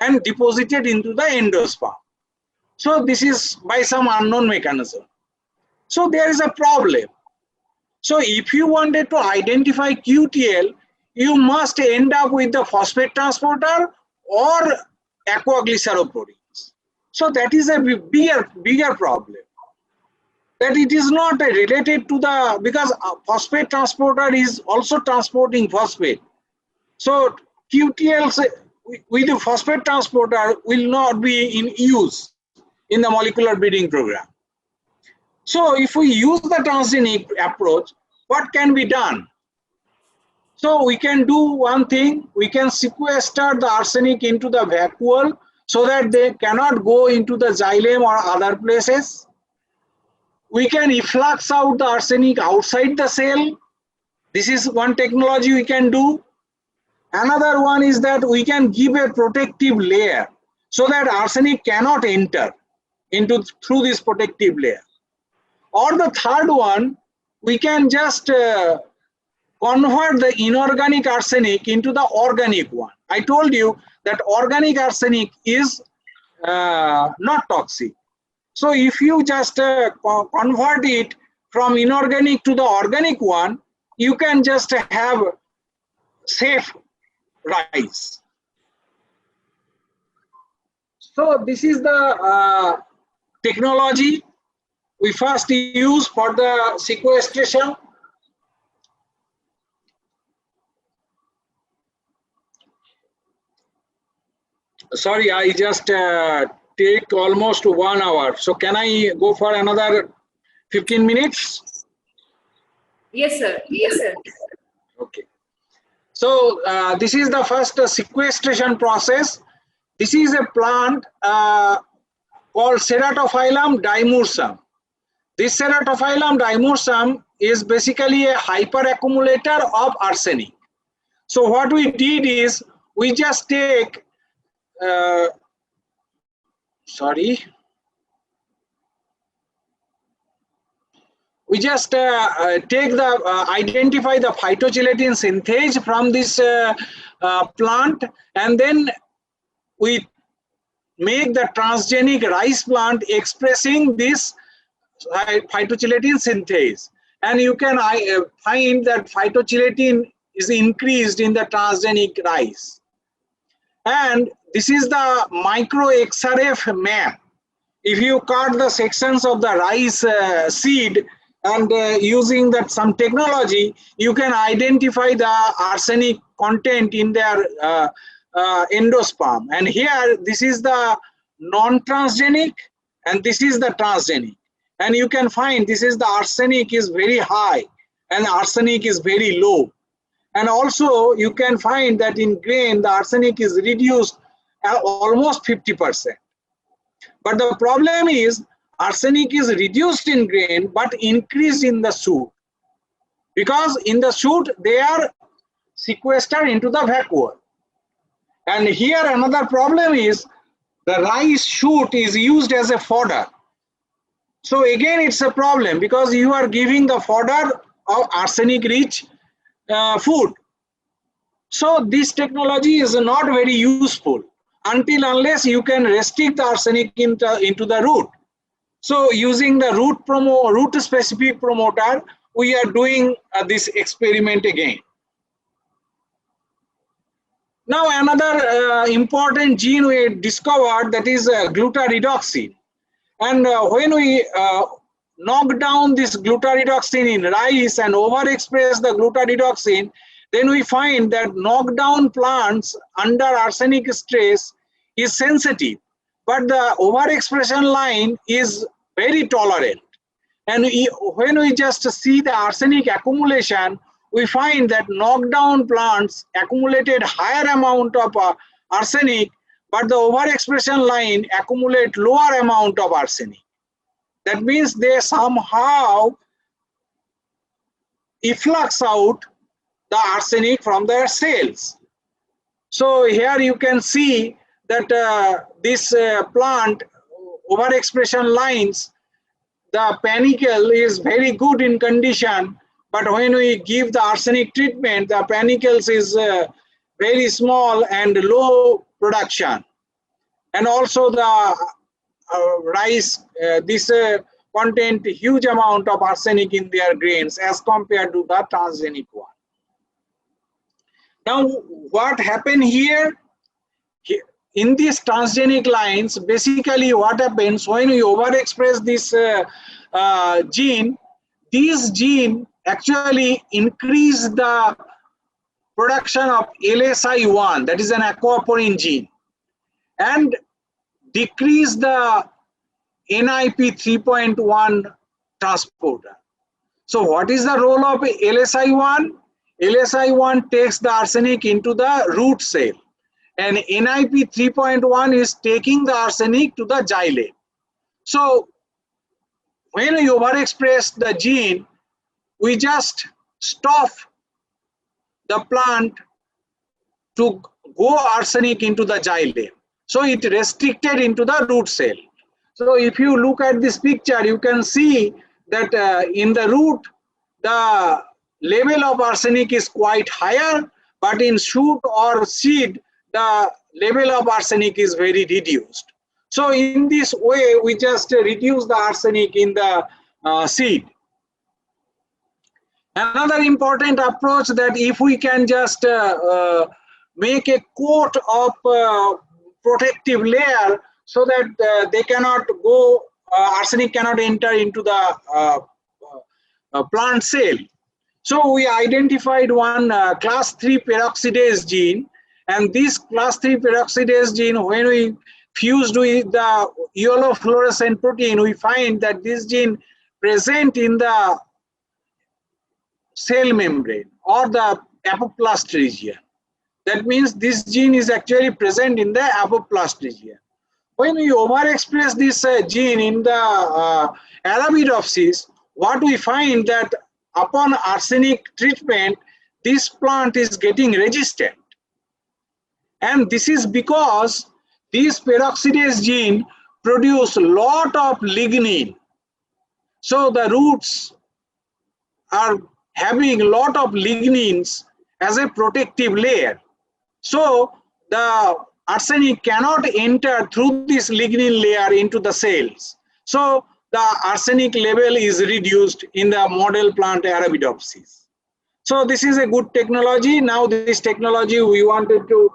and deposited into the endosperm. So this is by some unknown mechanism. So there is a problem. So if you wanted to identify QTL, you must end up with the phosphate transporter or aquaglyceroproteins. So that is a bigger problem. That it is not related to the, because phosphate transporter is also transporting phosphate. So QTLs with the phosphate transporter will not be in use in the molecular breeding program. So if we use the transgenic approach, what can be done? So we can do one thing, we can sequester the arsenic into the vacuole so that they cannot go into the xylem or other places. We can efflux out the arsenic outside the cell. This is one technology we can do. Another one is that we can give a protective layer so that arsenic cannot enter into through this protective layer. Or the third one, we can just convert the inorganic arsenic into the organic one. I told you that organic arsenic is not toxic. So if you just convert it from inorganic to the organic one, you can just have safe rice. So this is the technology we first use for the sequestration. Sorry, I just take almost 1 hour. So can I go for another 15 minutes? Yes, sir. Yes, sir. Okay. So this is the first sequestration process. This is a plant called Ceratophyllum dimursum. This Ceratophyllum dimursum is basically a hyperaccumulator of arsenic. So what we did is we just take we just take the identify the phytogelatin synthase from this plant, and then we make the transgenic rice plant expressing this phytogelatin synthase, and you can find that phytogelatin is increased in the transgenic rice. And this is the micro XRF map. If you cut the sections of the rice seed and using that some technology, you can identify the arsenic content in their endosperm. And here, this is the non-transgenic and this is the transgenic. And you can find this is the arsenic is very high and arsenic is very low. And also you can find that in grain, the arsenic is reduced almost 50%. But the problem is arsenic is reduced in grain but increased in the shoot, because in the shoot they are sequestered into the vacuole. And here another problem is the rice shoot is used as a fodder. So again it's a problem because you are giving the fodder of arsenic rich food. So this technology is not very useful unless you can restrict the arsenic into the root. So using the root specific promoter, we are doing this experiment again. Now another important gene we discovered, that is glutaredoxin. And when we knock down this glutaredoxin in rice and overexpress the glutaredoxin, then we find that knockdown plants under arsenic stress is sensitive, but the overexpression line is very tolerant. And when we just see the arsenic accumulation, we find that knockdown plants accumulated higher amount of arsenic, but the overexpression line accumulate lower amount of arsenic. That means they somehow efflux out the arsenic from their cells. So here you can see that this plant overexpression lines, the panicle is very good in condition, but when we give the arsenic treatment, the panicles is very small and low production. And also the rice, this content huge amount of arsenic in their grains as compared to the transgenic one. Now, what happened here? In these transgenic lines, basically what happens when we overexpress this gene, these gene actually increase the production of LSI1, that is an aquaporin gene, and decrease the NIP 3.1 transporter. So what is the role of LSI1? LSI1 takes the arsenic into the root cell, and NIP 3.1 is taking the arsenic to the xylem. So when we overexpress the gene, we just stop the plant to go arsenic into the xylem. So it restricted into the root cell. So if you look at this picture, you can see that in the root, the level of arsenic is quite higher, but in shoot or seed, the level of arsenic is very reduced. So in this way, we just reduce the arsenic in the seed. Another important approach, that if we can just make a coat of protective layer so that they cannot go, arsenic cannot enter into the plant cell. So we identified one class 3 peroxidase gene, and this class 3 peroxidase gene, when we fused with the yellow fluorescent protein, we find that this gene present in the cell membrane or the apoplast region. That means this gene is actually present in the apoplast region. When we overexpress this gene in the Arabidopsis, what we find that upon arsenic treatment, this plant is getting resistant. And this is because this peroxidase gene produce a lot of lignin. So the roots are having a lot of lignins as a protective layer. So the arsenic cannot enter through this lignin layer into the cells. So the arsenic level is reduced in the model plant Arabidopsis. So this is a good technology. Now this technology we wanted to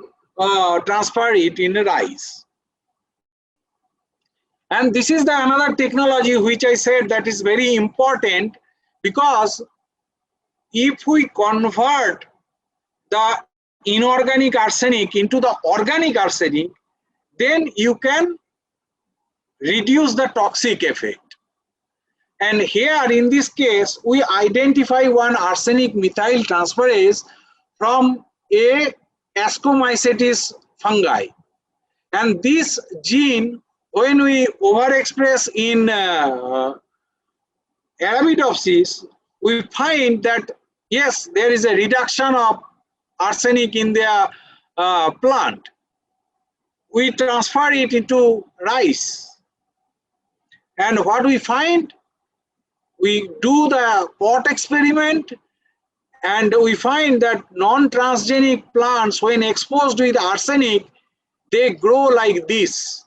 transfer it in rice. And this is the another technology which I said that is very important, because if we convert the inorganic arsenic into the organic arsenic, then you can reduce the toxic effect. And here in this case, we identify one arsenic methyl transferase from a Ascomycetes fungi. And this gene, when we overexpress in Arabidopsis, we find that yes, there is a reduction of arsenic in their plant. We transfer it into rice. And what we find, we do the pot experiment, and we find that non-transgenic plants, when exposed with arsenic, they grow like this.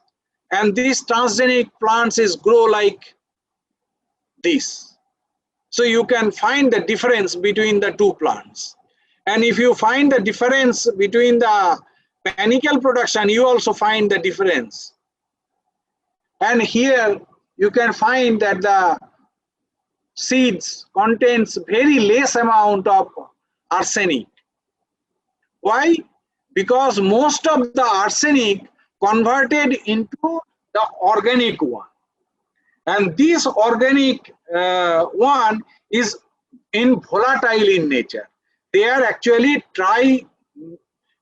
And these transgenic plants grow like this. So you can find the difference between the two plants. And if you find the difference between the panicle production, you also find the difference. And here you can find that the seeds contains very less amount of arsenic. Why? Because most of the arsenic converted into the organic one. And this organic one is volatile in nature. They are actually trimethyl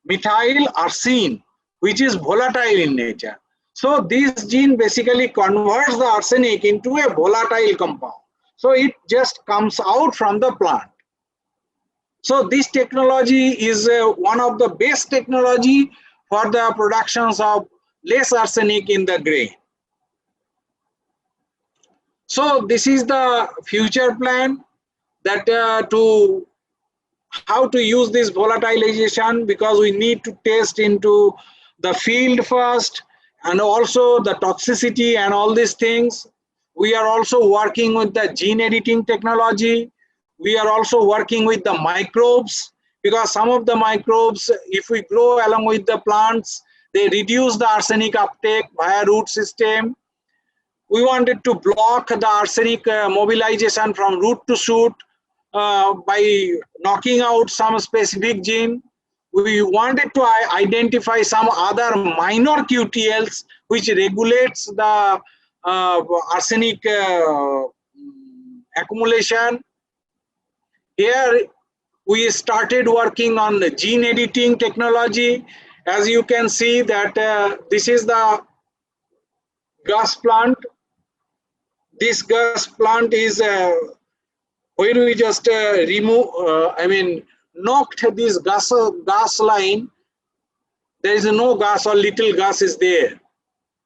arsine, which is volatile in nature. So this gene basically converts the arsenic into a volatile compound. So it just comes out from the plant. So this technology is one of the best technology for the productions of less arsenic in the grain. So this is the future plan, that to how to use this volatilization, because we need to test into the field first, and also the toxicity and all these things. We are also working with the gene editing technology. We are also working with the microbes, because some of the microbes, if we grow along with the plants, they reduce the arsenic uptake via root system. We wanted to block the arsenic mobilization from root to shoot by knocking out some specific gene. We wanted to identify some other minor QTLs which regulates the arsenic accumulation. Here we started working on the gene editing technology. As you can see that this is the gas plant. This gas plant is when we just knocked this gas line, there is no gas or little gas is there.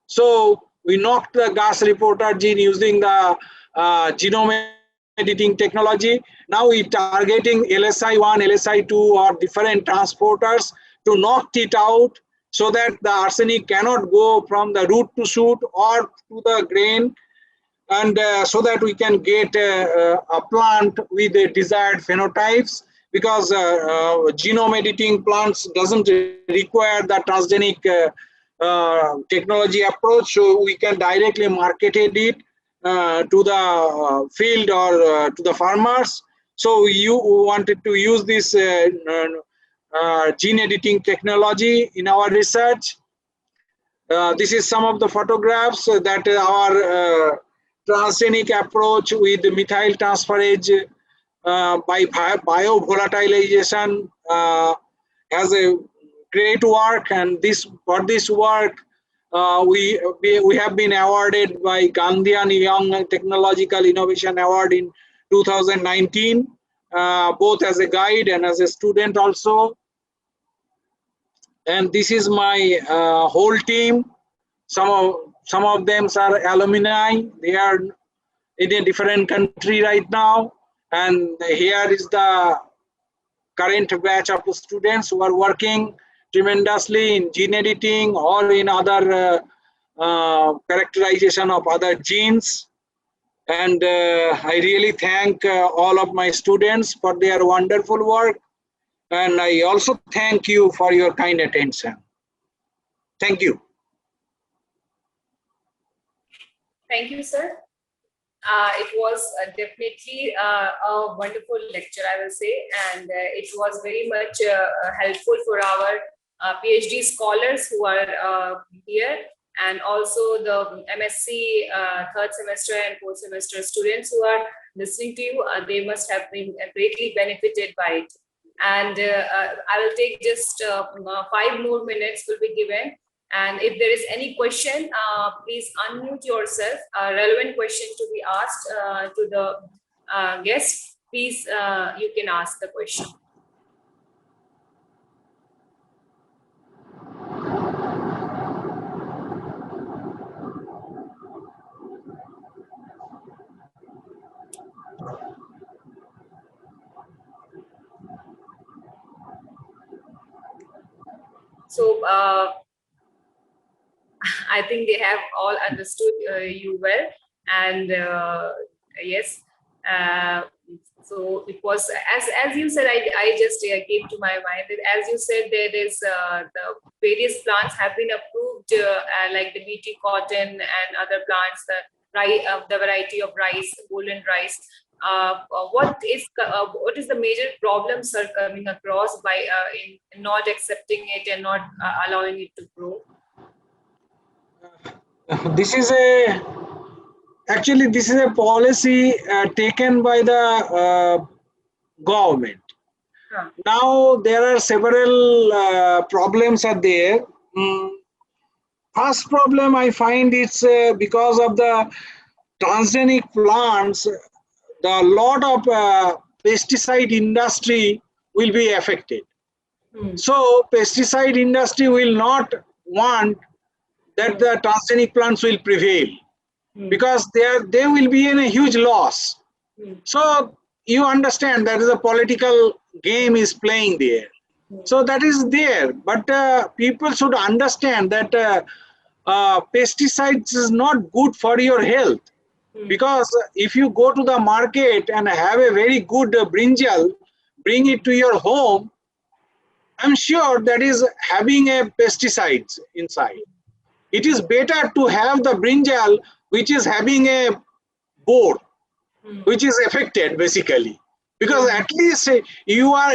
So we knocked the gas reporter gene using the genome editing technology. Now we targeting LSI1, LSI2 or different transporters to knock it out, so that the arsenic cannot go from the root to shoot or to the grain, and so that we can get a plant with the desired phenotypes, because genome editing plants doesn't require the transgenic technology approach, so we can directly market it to the field or to the farmers. So you wanted to use this gene editing technology in our research. This is some of the photographs that our transgenic approach with methyl transferase by biovolatilization has a great work, and for this work we have been awarded by Gandhian Young Technological Innovation Award in 2019, both as a guide and as a student also. And this is my whole team. Some of them are alumni. They are in a different country right now, and here is the current batch of students who are working tremendously in gene editing or in other characterization of other genes. And I really thank all of my students for their wonderful work, and I also thank you for your kind attention. Thank you. Thank you, sir. It was definitely a wonderful lecture, I will say, and it was very much helpful for our PhD scholars who are here, and also the MSc third semester and fourth semester students who are listening to you. They must have been greatly benefited by it. And I will take just 5 more minutes will be given. And if there is any question, please unmute yourself. A relevant question to be asked to the guest, please you can ask the question. So I think they have all understood you well, and yes. So it was as you said. I just came to my mind that as you said, there is the various plants have been approved, like the BT cotton and other plants, the variety of rice, golden rice. What is the major problems are coming across by in not accepting it and not allowing it to grow? This is actually a policy taken by the government. Huh. Now there are several problems are there. First problem I find it's because of the transgenic plants, the lot of pesticide industry will be affected. So pesticide industry will not want that the transgenic plants will prevail, because they will be in a huge loss. So you understand that is a political game is playing there. So that is there, but people should understand that pesticides is not good for your health, because if you go to the market and have a very good brinjal, bring it to your home, I'm sure that is having a pesticides inside. It is better to have the brinjal which is having a board, which is affected basically, because at least you are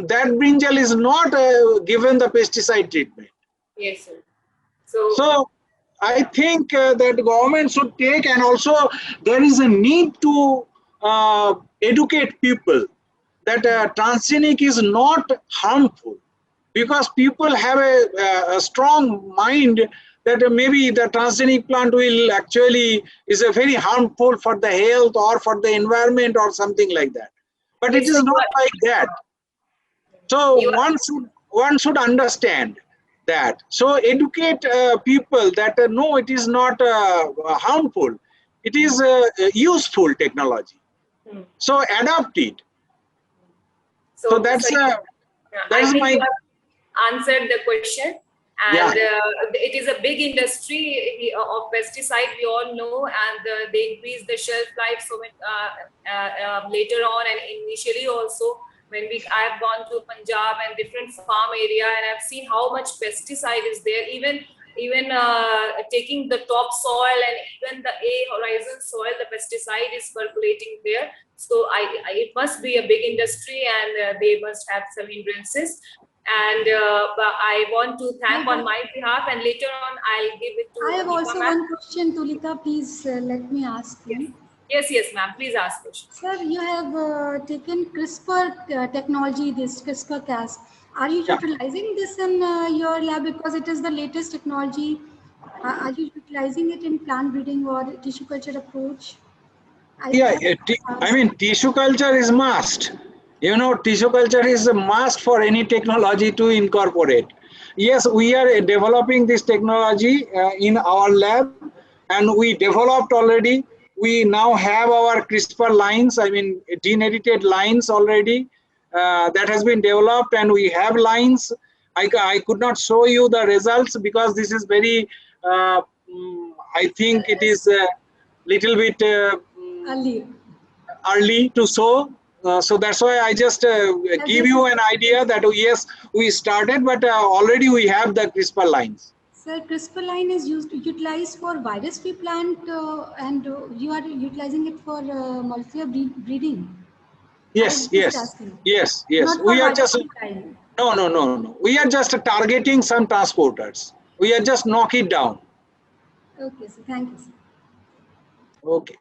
that brinjal is not given the pesticide treatment. Yes, sir. So I think that government should take, and also there is a need to educate people that transgenic is not harmful, because people have a strong mind that maybe the transgenic plant will actually is a very harmful for the health or for the environment or something like that. But it Yes, is sir, not like that. So you are- one should understand that. So educate people that no, it is not harmful. It is useful technology. So adopt it. So that's sir, I that's think my you have answered the question. And it is a big industry of pesticide, we all know, and they increase the shelf life so much later on, and initially also when I have gone to Punjab and different farm area, and I've seen how much pesticide is there, even taking the topsoil and even the horizon soil, the pesticide is percolating there. So it must be a big industry, and they must have some hindrances. And I want to thank on my behalf, and later on I'll give it to I have Deepa also ma'am. one question, Tulika. Please let me ask you. Yes, ma'am. Please ask question. Sir, you have taken CRISPR technology, this CRISPR-Cas. Are you utilizing this in your lab because it is the latest technology? Are you utilizing it in plant breeding or tissue culture approach? I mean, tissue culture is must. You know, tissue culture is a must for any technology to incorporate. Yes, we are developing this technology in our lab, and we developed already. We now have our CRISPR lines, I mean, gene edited lines already that has been developed, and we have lines. I could not show you the results because this is very, I think it is a little bit early to show. So that's why I just give you an idea that yes, we started, but already we have the CRISPR lines. Sir, CRISPR line is utilized for virus-free plant, and you are utilizing it for molecular breeding. Yes. Not We for are just line. no. We are just targeting some transporters. We are just knock it down. Okay, sir. Thank you, sir. Okay.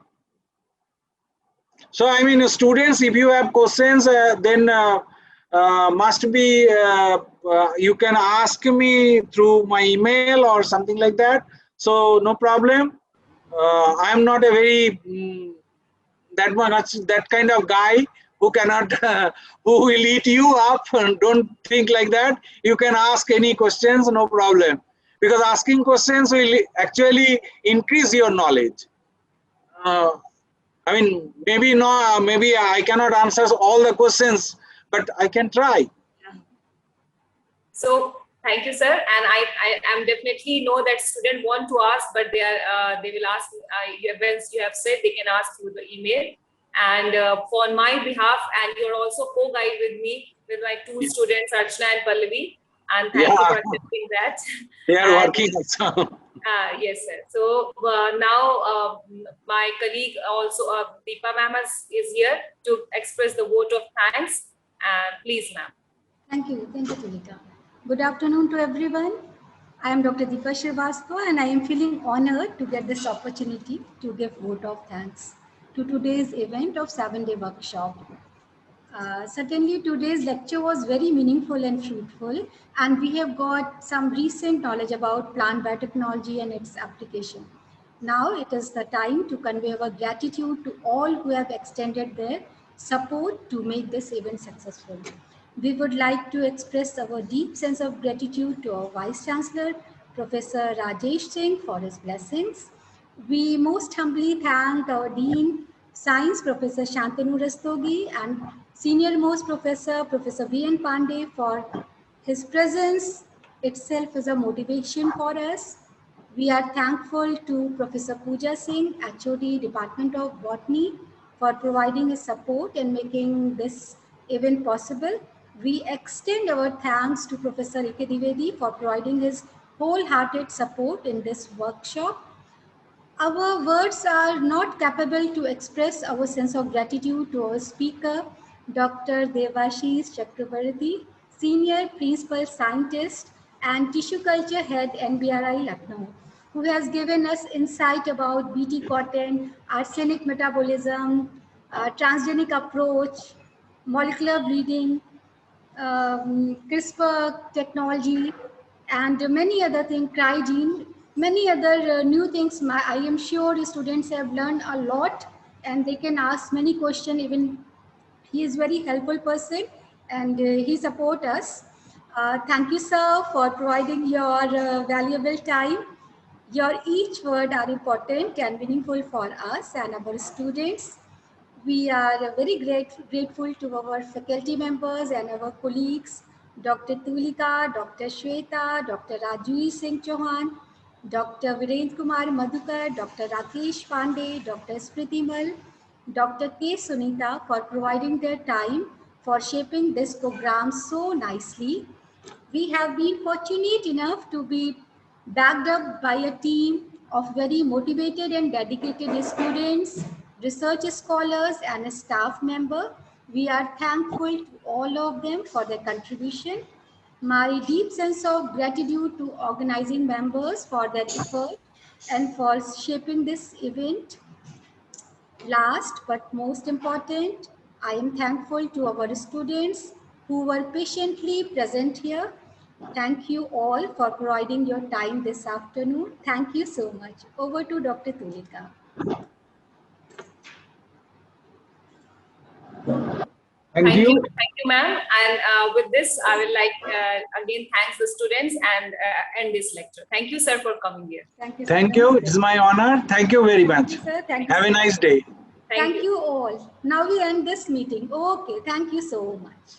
So I mean, students, if you have questions, then must be you can ask me through my email or something like that. So no problem. I am not a very that kind of guy who cannot who will eat you up. Don't think like that. You can ask any questions, no problem, because asking questions will actually increase your knowledge. I mean, maybe no, maybe I cannot answer all the questions, but I can try. So thank you, sir. And I am definitely know that students want to ask, but they will ask. Once you have said, they can ask through the email. And for my behalf, and you're also co-guide with me with my two students, Archana and Pallavi. And thank you for accepting that. They are working also. Yes, sir. So now my colleague also, Deepa ma'am is here to express the vote of thanks. Please, ma'am. Thank you, Tulika. Good afternoon to everyone. I am Dr. Deepa Srivastava, and I am feeling honored to get this opportunity to give vote of thanks to today's event of 7-day workshop. Certainly today's lecture was very meaningful and fruitful, and we have got some recent knowledge about plant biotechnology and its application. Now it is the time to convey our gratitude to all who have extended their support to make this event successful. We would like to express our deep sense of gratitude to our Vice Chancellor, Professor Rajesh Singh, for his blessings. We most humbly thank our Dean, Science, Professor Shantanu Rastogi, and Senior most professor, Professor B.N. Pandey, for his presence itself is a motivation for us. We are thankful to Professor Pooja Singh, HOD, Department of Botany, for providing his support and making this event possible. We extend our thanks to Professor A.K. Dwivedi for providing his wholehearted support in this workshop. Our words are not capable to express our sense of gratitude to our speaker, Dr. Devashish Chakrabarti, Senior Principal Scientist and Tissue Culture Head, NBRI Lucknow, who has given us insight about BT cotton, arsenic metabolism, transgenic approach, molecular breeding, CRISPR technology, and many other things, CryGene, many other new things. I am sure students have learned a lot and they can ask many questions. Even he is very helpful person and he support us. Thank you, sir, for providing your valuable time. Your each word are important and meaningful for us and our students. We are very grateful to our faculty members and our colleagues, Dr. Tulika, Dr. Shweta, Dr. Rajvi Singh Chauhan, Dr. Virendra Kumar Madhukar, Dr. Rakesh Pandey, Dr. Smriti Mal, Dr. K. Sunita for providing their time for shaping this program so nicely. We have been fortunate enough to be backed up by a team of very motivated and dedicated students, research scholars, and a staff member. We are thankful to all of them for their contribution. My deep sense of gratitude to organizing members for their effort and for shaping this event. Last but most important, I am thankful to our students who were patiently present here. Thank you all for providing your time this afternoon. Thank you so much. Over to Dr. Tulika. Thank you. Thank you, ma'am. And with this, I will again thanks the students and end this lecture. Thank you, sir, for coming here. Thank you. Thank you. It's my honor. Thank you very much. Thank you, sir. Thank you, Have a sir. nice day. Thank you all. Now we end this meeting. Okay. Thank you so much.